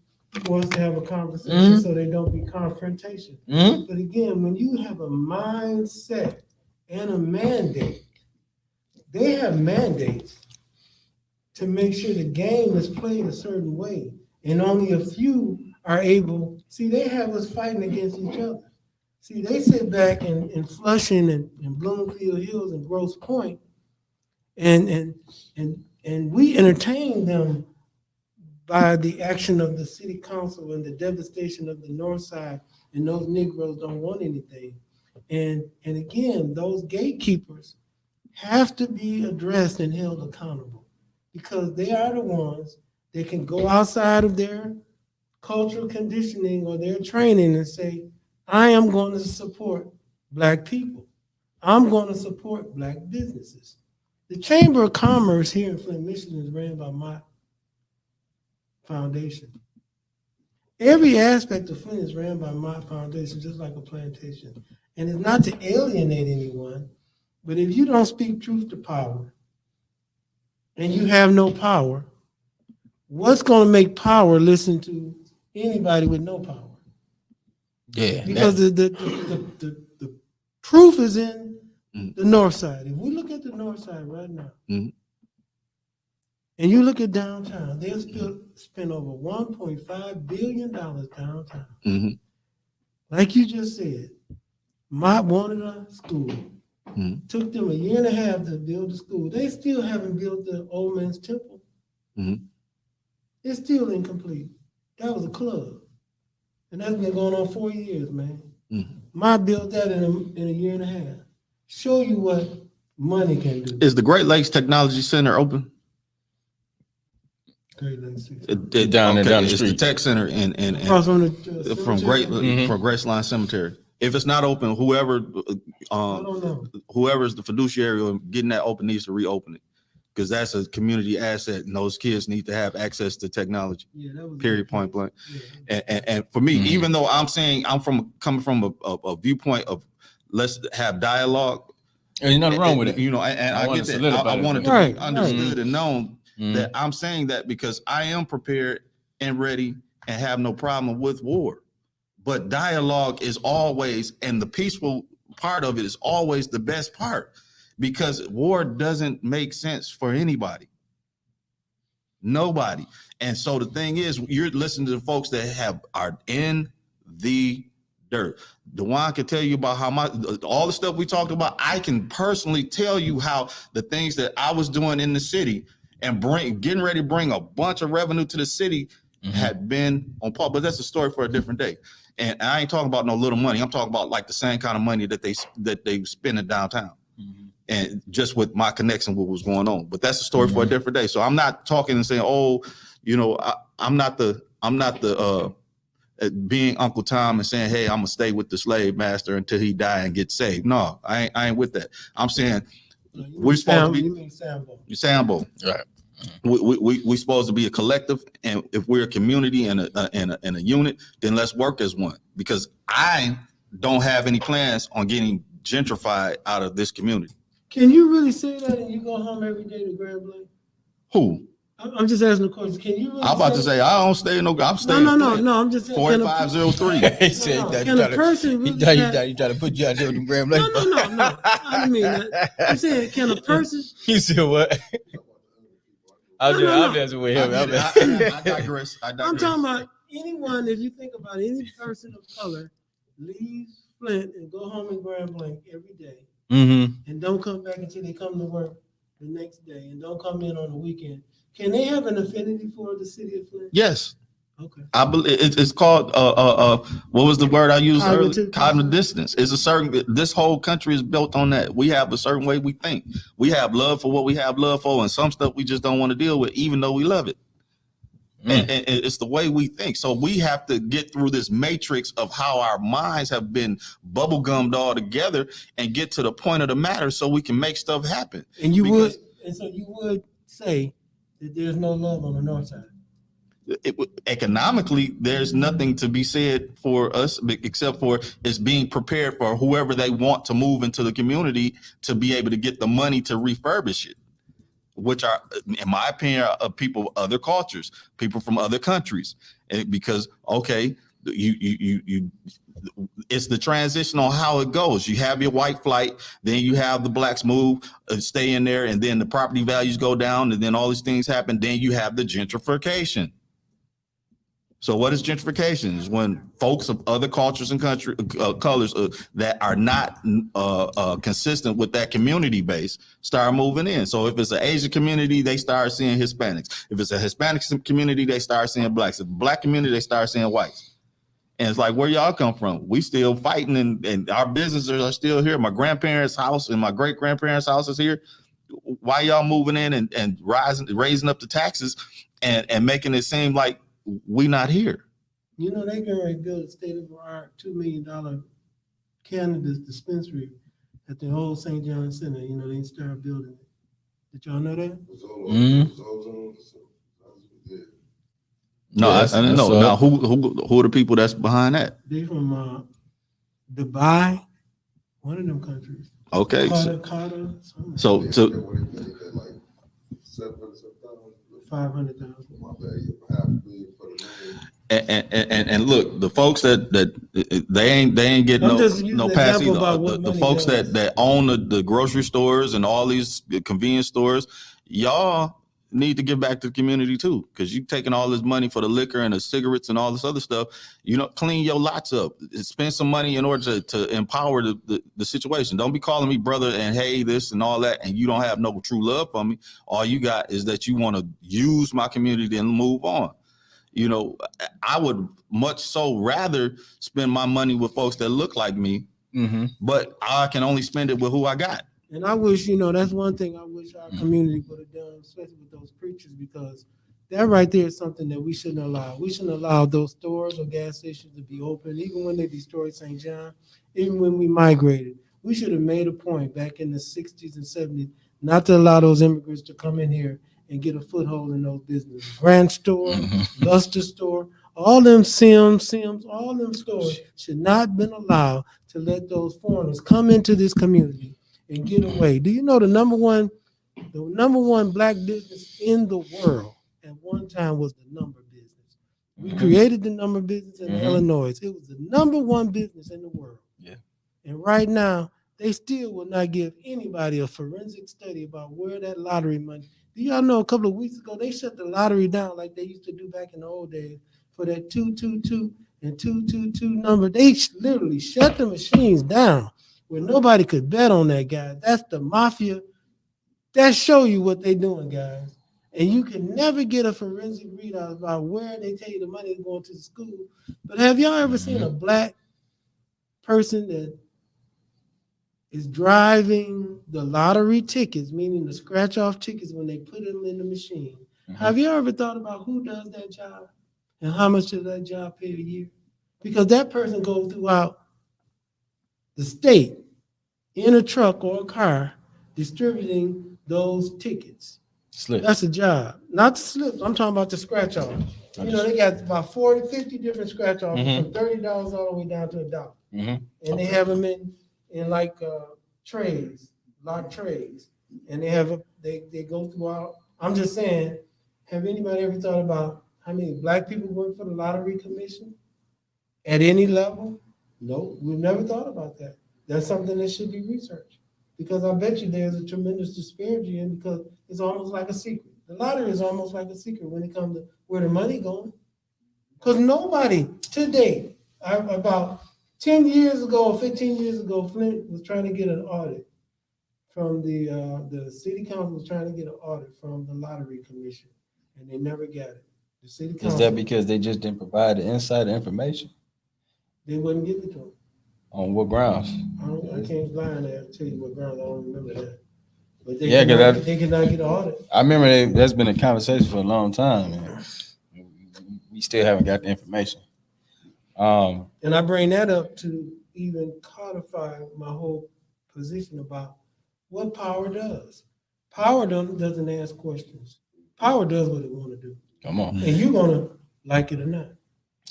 for us to have a conversation so they don't be confrontation. But again, when you have a mindset and a mandate, they have mandates to make sure the game is played a certain way, and only a few are able. See, they have us fighting against each other. See, they sit back in Flushing and Bloomfield Hills and Grosse Pointe, and we entertain them by the action of the city council and the devastation of the north side, and those Negroes don't want anything. And again, those gatekeepers have to be addressed and held accountable, because they are the ones that can go outside of their cultural conditioning or their training and say, I am going to support Black people. I'm going to support Black businesses. The Chamber of Commerce here in Flint, Michigan is ran by my foundation. Every aspect of Flint is ran by my foundation, just like a plantation. And it's not to alienate anyone, but if you don't speak truth to power and you have no power, what's going to make power listen to anybody with no power? Yeah. Because the proof is in the north side. If we look at the north side right now, and you look at downtown, they'll still spend over $1.5 billion downtown. Like you just said, Mott wanted a school. Took them 1.5 years to build the school. They still haven't built the Old Man's Temple. It's still incomplete. That was a club. And that's been going on 4 years, man. Mott built that in a 1.5 years. Show you what money can do. Is the Great Lakes Technology Center open? Great Lakes. Down the It's street. the tech center and Across from the from Graceline Cemetery. If it's not open, I don't know. whoever's the fiduciary of getting that open needs to reopen it, because that's a community asset, and those kids need to have access to technology. Yeah, that was Period. Point blank. Yeah. And for me, even though I'm saying I'm coming from a viewpoint of let's have dialogue. There's nothing wrong with it. You know, and I get that. I want it to be understood and known that I'm saying that because I am prepared and ready and have no problem with war. But dialogue is always, and the peaceful part of it is always the best part, because war doesn't make sense for anybody. Nobody. And so the thing is, you're listening to the folks that are in the dirt. DeJuan can tell you about how all the stuff we talked about. I can personally tell you how the things that I was doing in the city and getting ready to bring a bunch of revenue to the city had been on pause. But that's a story for a different day. And I ain't talking about no little money. I'm talking about like the same kind of money that they spend in downtown. And just with my connection with what's going on. But that's a story for a different day. So I'm not talking and saying, oh, you know, I'm not the being Uncle Tom and saying, hey, I'm gonna stay with the slave master until he die and get saved. No, I ain't with that. I'm saying we're supposed to be Sambo. Right. We supposed to be a collective, and if we're a community and a unit, then let's work as one. Because I don't have any plans on getting gentrified out of this community. Can you really say that and you go home every day to Grand Blanc? Who? I'm just asking the question. Can you really I'm about to say I don't stay in no. I'm staying. No. I'm just saying. 4503. He said can a person really he tried to put you out there with the Grand Blanc. No. I don't mean that. I'm saying, can a person? You said what? I'm just with him. I digress. I'm talking about anyone. If you think about it, any person of color leaves Flint and go home in Grand Blanc every day, and don't come back until they come to work the next day, and don't come in on the weekend. Can they have an affinity for the city of Flint? Yes. Okay. I believe it's called what was the word I used earlier? Cognitive Cognitive dissonance. It's a certain. This whole country is built on that. We have a certain way we think. We have love for what we have love for, and some stuff we just don't want to deal with, even though we love it. And it's the way we think. So we have to get through this matrix of how our minds have been bubble gummed all together and get to the point of the matter so we can make stuff happen. So you would say that there's no love on the north side. Economically, there's nothing to be said for us except for it's being prepared for whoever they want to move into the community to be able to get the money to refurbish it. which are, in my opinion, are people of other cultures, people from other countries. And because, okay, you it's the transition on how it goes. You have your white flight, then you have the blacks move, stay in there, and then the property values go down, and then all these things happen. Then you have the gentrification. So what is gentrification? Is when folks of other cultures and country colors that are not consistent with that community base start moving in. So if it's an Asian community, they start seeing Hispanics. If it's a Hispanic community, they start seeing blacks. If it's a black community, they start seeing whites. And it's like, where y'all come from? We still fighting, and our businesses are still here. My grandparents' house and my great-grandparents' house is here. Why y'all moving in and raising up the taxes and making it seem like we not here? You know, they can already build a state-of-the-art $2 million cannabis dispensary at the old St. John Center. You know, they started building it. Did y'all know that? No, I didn't know. Now, who are the people that's behind that? They from Dubai, one of them countries. Okay. Carter, So 500,000. And look, the folks that they ain't getting no pass either. The folks that own the grocery stores and all these convenience stores, y'all need to give back to the community too, because you taking all this money for the liquor and the cigarettes and all this other stuff. You know, clean your lots up, spend some money in order to empower the situation. Don't be calling me brother and hey this and all that, and you don't have no true love for me. All you got is that you want to use my community and move on. You know, I would much so rather spend my money with folks that look like me, but I can only spend it with who I got. And I wish, you know, that's one thing I wish our community would have done, especially with those preachers, because that right there is something that we shouldn't allow. We shouldn't allow those stores or gas stations to be open, even when they destroyed St. John, even when we migrated. We should have made a point back in the 60s and 70s not to allow those immigrants to come in here and get a foothold in those businesses. Grand Store, Luster Store, all them Sims, all them stores should not have been allowed to let those foreigners come into this community and get away. Do you know the number one black business in the world at one time was the number business? We created the number business in Illinois. It was the number one business in the world. Yeah. And right now, they still will not give anybody a forensic study about where that lottery money. Do y'all know a couple of weeks ago, they shut the lottery down like they used to do back in the old days for that 222 and 222 number. They literally shut the machines down where nobody could bet on that, guys. That's the mafia. That show you what they're doing, guys. And you can never get a forensic readout about where they tell you the money is going to the school. But have y'all ever seen a black person that is driving the lottery tickets, meaning the scratch-off tickets when they put them in the machine? Have you ever thought about who does that job and how much does that job pay a year? Because that person goes throughout the state in a truck or a car distributing those tickets. Slip. That's a job. Not the slips. I'm talking about the scratch off. You know, they got about 40, 50 different scratch offs from $30 all the way down to $1. And they have them in like trays, locked trays. And they go throughout. I'm just saying, have anybody ever thought about how many black people work for the Lottery Commission at any level? No, we've never thought about that. That's something that should be researched, because I bet you there's a tremendous disparity in, because it's almost like a secret. The lottery is almost like a secret when it comes to where the money going. Because nobody today, about 10 years ago or 15 years ago, Flint was trying to get an audit from the city council was trying to get an audit from the Lottery Commission, and they never got it. The city council. Is that because they just didn't provide the insider information? They wouldn't give it to them. On what grounds? I can't lie on that. Tell you what grounds. I don't remember that. But they they cannot get an audit. I remember that's been a conversation for a long time, and we still haven't got the information. And I bring that up to even codify my whole position about what power does. Power doesn't ask questions. Power does what it want to do. Come on. And you're going to like it or not.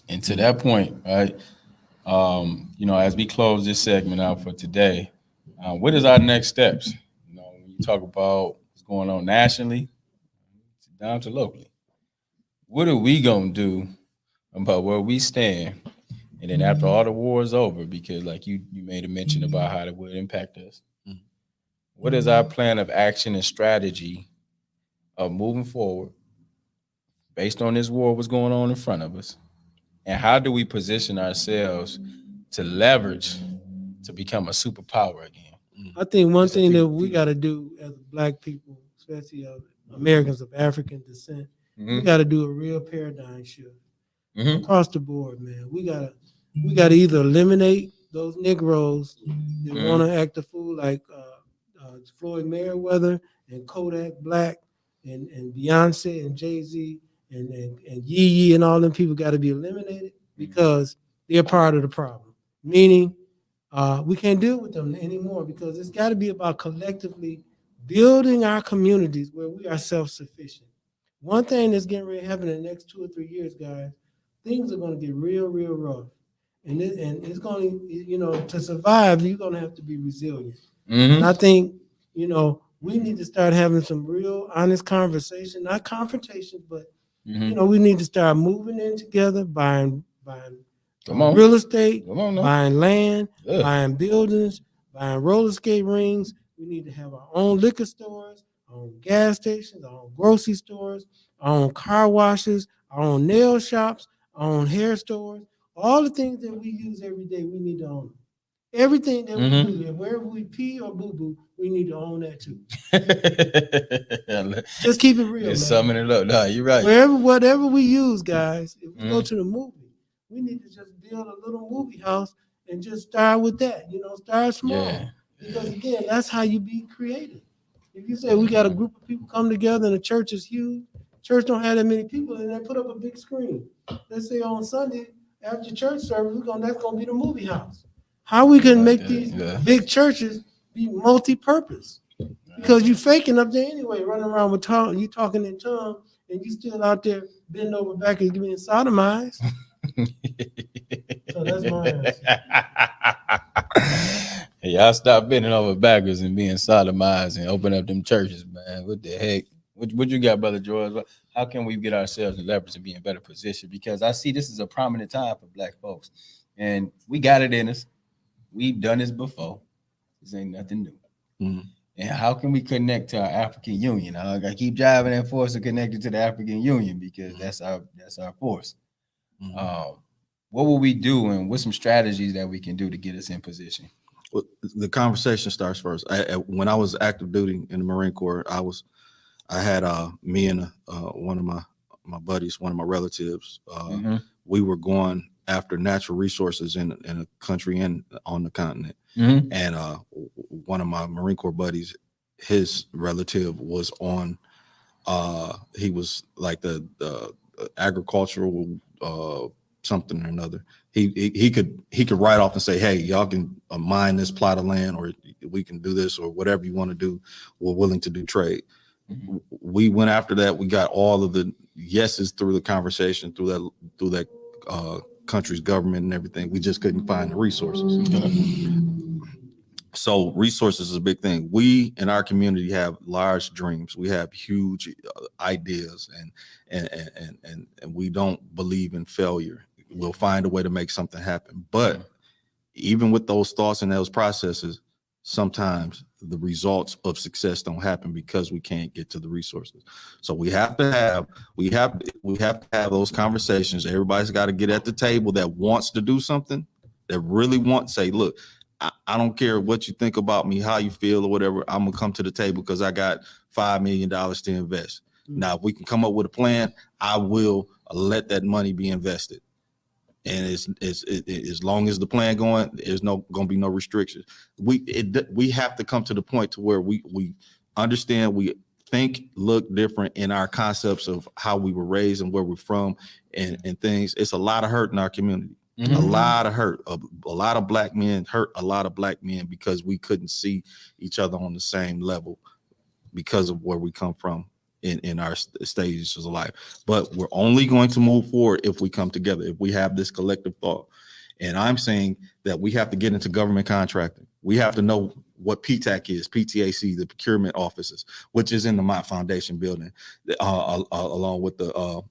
And to that point, right, you know, as we close this segment out for today, what is our next steps? You know, when you talk about going on nationally down to locally. What are we gonna do about where we stand? And then after all the war is over, because like you made a mention about how it would impact us. What is our plan of action and strategy of moving forward based on this war, what's going on in front of us? And how do we position ourselves to leverage to become a superpower again? I think one thing that we got to do as Black people, especially Americans of African descent, we got to do a real paradigm shift across the board, man. We gotta either eliminate those Negroes that want to act a fool like Floyd Mayweather and Kodak Black and Beyonce and Jay-Z and Yee and all them people got to be eliminated because they're part of the problem. Meaning, we can't deal with them anymore because it's got to be about collectively building our communities where we are self-sufficient. One thing that's getting ready to happen in the next 2 or 3 years, guys, things are going to get real, real rough. And it's going to, to survive, you're going to have to be resilient. And I think, we need to start having some real honest conversation, not confrontation, but, we need to start moving in together, buying real estate, buying land, buying buildings, buying roller skate rings. We need to have our own liquor stores, our own gas stations, our own grocery stores, our own car washes, our own nail shops, our own hair stores. All the things that we use every day, we need to own them. Everything that we do, wherever we pee or boo-boo, we need to own that too. Just keep it real, man. Summing it up. No, you're right. Whatever we use, guys, if we go to the movie, we need to just build a little movie house and just start with that. Start small. Yeah. Because again, that's how you be creative. If you say we got a group of people come together and the church is huge, church don't have that many people, and they put up a big screen. Let's say on Sunday after church service, that's gonna be the movie house. How we can make these big churches be multi-purpose? Because you faking up there anyway, running around with tongue, you talking in tongue, and you still out there bending over back and being sodomized. So that's my answer. Hey, y'all stop bending over backwards and being sodomized and open up them churches, man. What the heck? What you got, Brother George? How can we get ourselves in leverage and be in better position? Because I see this is a prominent time for Black folks, and we got it in us. We've done this before. This ain't nothing new. And how can we connect to our African Union? I gotta keep driving that force to connect it to the African Union because that's our force. What will we do, and what's some strategies that we can do to get us in position? Well, the conversation starts first. When I was active duty in the Marine Corps, I had me and one of my buddies, one of my relatives. We were going after natural resources in a country and on the continent. And one of my Marine Corps buddies, his relative was on. He was like the agricultural something or another. He could write off and say, hey, y'all can mine this plot of land, or we can do this, or whatever you want to do. We're willing to do trade. We went after that. We got all of the yeses through the conversation, through that country's government and everything. We just couldn't find the resources. So resources is a big thing. We in our community have large dreams. We have huge ideas, and we don't believe in failure. We'll find a way to make something happen. But even with those thoughts and those processes, sometimes the results of success don't happen because we can't get to the resources. So we have to have those conversations. Everybody's got to get at the table that wants to do something, that really wants, say, look, I don't care what you think about me, how you feel or whatever. I'm gonna come to the table because I got $5 million to invest. Now, if we can come up with a plan, I will let that money be invested. And as long as the plan going, there's gonna be no restrictions. We have to come to the point to where we understand, we think, look different in our concepts of how we were raised and where we're from and things. It's a lot of hurt in our community. A lot of hurt. A lot of Black men hurt a lot of Black men because we couldn't see each other on the same level because of where we come from in our stages of life. But we're only going to move forward if we come together, if we have this collective thought. And I'm saying that we have to get into government contracting. We have to know what PTAC is, PTAC, the procurement offices, which is in the Mott Foundation building, along with the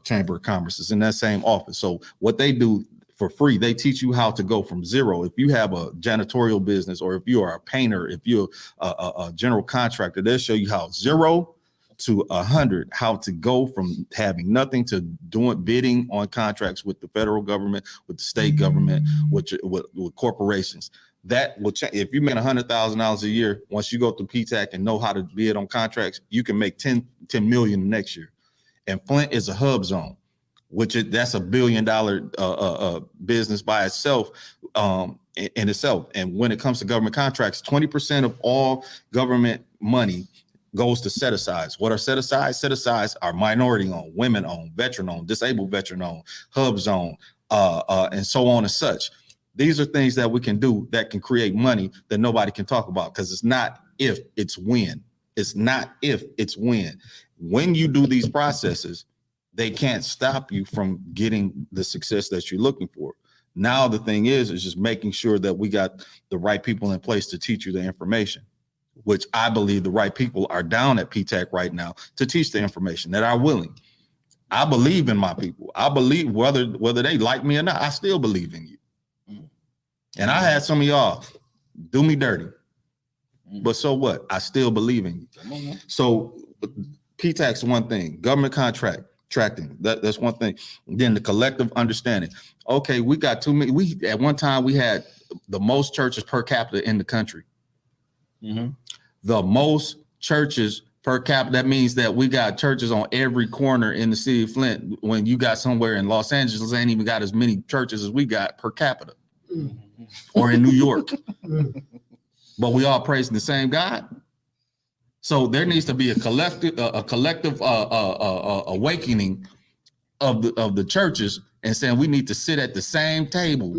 Chamber of Commerce. Is in that same office. So what they do for free, they teach you how to go from zero. If you have a janitorial business, or if you are a painter, if you're a general contractor, they'll show you how 0 to 100, how to go from having nothing to doing bidding on contracts with the federal government, with the state government, with corporations. That will change. If you make $100,000 a year, once you go through PTAC and know how to bid on contracts, you can make 10 million next year. And Flint is a hub zone, that's $1 billion business by itself, in itself. And when it comes to government contracts, 20% of all government money goes to set asides. What are set asides? Set asides are minority owned, women owned, veteran owned, disabled veteran owned, hub zone, and so on and such. These are things that we can do that can create money that nobody can talk about, because it's not if, it's when. It's not if, it's when. When you do these processes, they can't stop you from getting the success that you're looking for. Now the thing is just making sure that we got the right people in place to teach you the information, which I believe the right people are down at PTAC right now to teach the information, that are willing. I believe in my people. I believe whether they like me or not, I still believe in you. And I had some of y'all do me dirty, but so what? I still believe in you. So PTAC's one thing, government contracting, that's one thing. Then the collective understanding. Okay, we got too many. At one time we had the most churches per capita in the country. The most churches per capita. That means that we got churches on every corner in the city of Flint. When you got somewhere in Los Angeles, ain't even got as many churches as we got per capita, or in New York. But we all praising the same God. So there needs to be a collective awakening of the churches, and saying we need to sit at the same table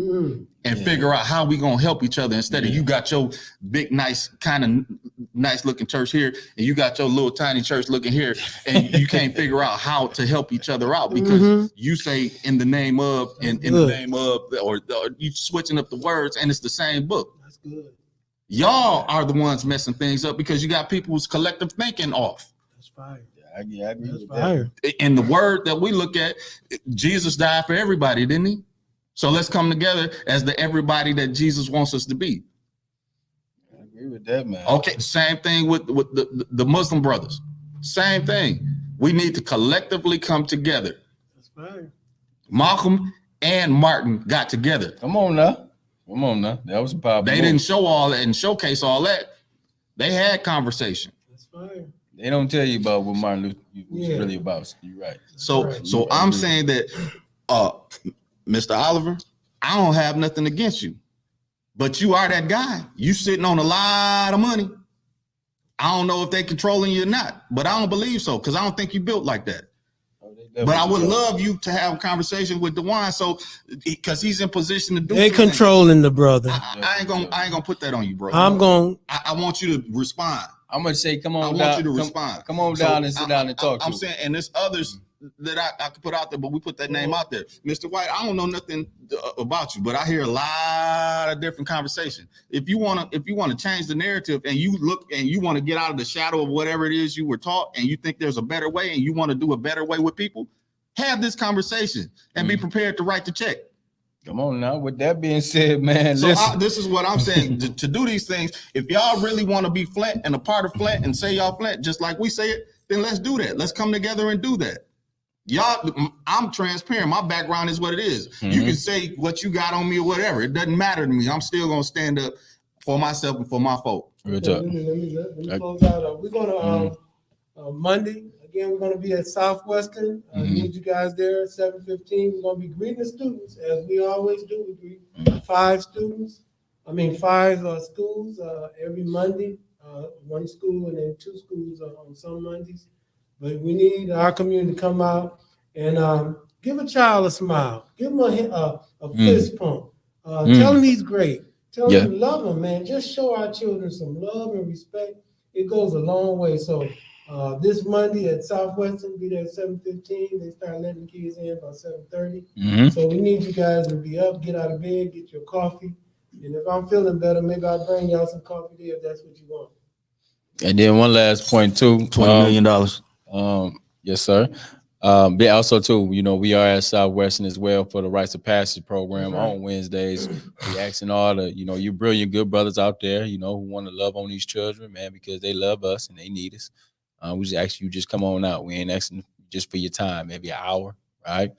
and figure out how we gonna help each other, instead of you got your big, nice, kind of nice looking church here, and you got your little tiny church looking here, and you can't figure out how to help each other out, because you say in the name of, in the name of, or you switching up the words, and it's the same book. That's good. Y'all are the ones messing things up, because you got people's collective thinking off. That's fire. I agree with Fire. that. In the word that we look at, Jesus died for everybody, didn't he? So let's come together as the everybody that Jesus wants us to be. I agree with that, man. Okay, same thing with the Muslim brothers. Same thing. We need to collectively come together. That's fire. Malcolm and Martin got together. Come on now. That was a powerful. They didn't show all that and showcase all that. They had conversation. That's fire. They don't tell you about what Martin Luther was really about. You're right. So I'm saying that, Mr. Oliver, I don't have nothing against you, but you are that guy. You sitting on a lot of money. I don't know if they controlling you or not, but I don't believe so, because I don't think you built like that. But I would love you to have a conversation with DeWine, so because he's in position to do. They controlling the brother. I ain't gonna put that on you, bro. I'm going. I want you to respond. I'm gonna say, come on. I want you to respond. Come on down and sit down and talk. I'm saying, and there's others that I could put out there, but we put that name out there. Mr. White, I don't know nothing about you, but I hear a lot of different conversation. If you want to change the narrative, and you look and you want to get out of the shadow of whatever it is you were taught, and you think there's a better way, and you want to do a better way with people, have this conversation and be prepared to write the check. Come on now. With that being said, man, so this is what I'm saying. to do these things, if y'all really want to be Flint and a part of Flint and say y'all Flint just like we say it, then let's do that. Let's come together and do that. Y'all, I'm transparent. My background is what it is. You can say what you got on me or whatever. It doesn't matter to me. I'm still gonna stand up for myself and for my folk. Let me close out. We're gonna Monday. Again, we're going to be at Southwestern. Need you guys there at 7:15. We're going to be greeting the students, as we always do. We greet 5 schools every Monday. 1 school and then 2 schools on some Mondays. But we need our community to come out and give a child a smile. Give him a fist pump. Tell him he's great. Tell him love him, man. Just show our children some love and respect. It goes a long way. So This Monday at Southwestern, be there at 7:15. They start letting the kids in by 7:30. Mhm. So we need you guys to be up, get out of bed, get your coffee. And if I'm feeling better, maybe I'll bring y'all some coffee there if that's what you want. And then one last point too, $20 million. Yes, sir. But also too, you know, we are at Southwestern as well for the Rites of Passage program That's right. on Wednesdays. We asking all the, you know, you brilliant good brothers out there, you know, who want to love on these children, man, because they love us and they need us. We just ask you just come on out. We ain't asking just for your time, maybe an hour, right?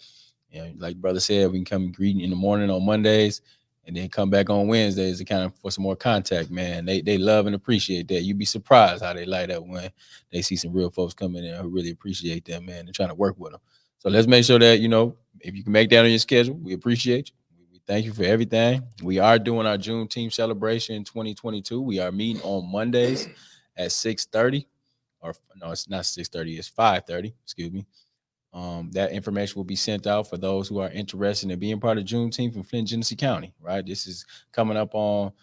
You know, like brother said, we can come greet in the morning on Mondays and then come back on Wednesdays to kind of for some more contact, man. They love and appreciate that. You'd be surprised how they light up when they see some real folks coming in who really appreciate them, man, and trying to work with them. So let's make sure that, you know, if you can make that on your schedule, we appreciate you. We thank you for everything. We are doing our Juneteenth celebration in 2022. We are meeting on Mondays at 6:30. Or no, it's not 6:30, it's 5:30, excuse me. That information will be sent out for those who are interested in being part of Juneteenth in Flint, Genesee County, right? This is coming up on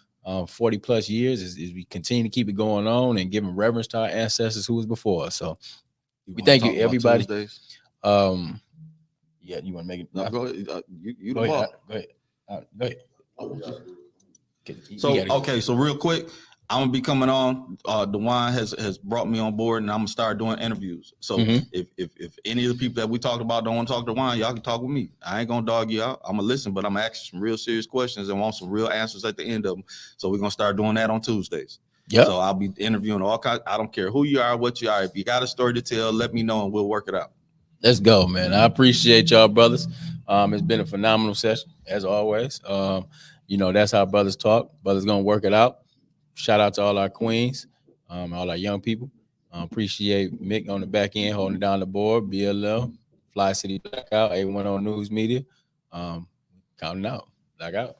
40 plus years as we continue to keep it going on and giving reverence to our ancestors who was before us. So we thank you, everybody. Yeah, you want to make it? No, go ahead. You Go the ahead. ball. Go ahead. So okay, so real quick, I'm gonna be coming on. DeWine has brought me on board, and I'm gonna start doing interviews. So if any of the people that we talked about don't want to talk to DeWine, y'all can talk with me. I ain't gonna dog you out. I'm gonna listen, but I'm gonna ask you some real serious questions and want some real answers at the end of them. So we're gonna start doing that on Tuesdays. Yeah. So I'll be interviewing all kinds. I don't care who you are, what you are. If you got a story to tell, let me know and we'll work it out. Let's go, man. I appreciate y'all, brothers. It's been a phenomenal session as always. You know, that's how brothers talk. Brothers gonna work it out. Shout out to all our queens, all our young people. Appreciate Mick on the back end holding down the board. BLL, Fli-City Blackout, A1 on News Media. Counting out. Blackout.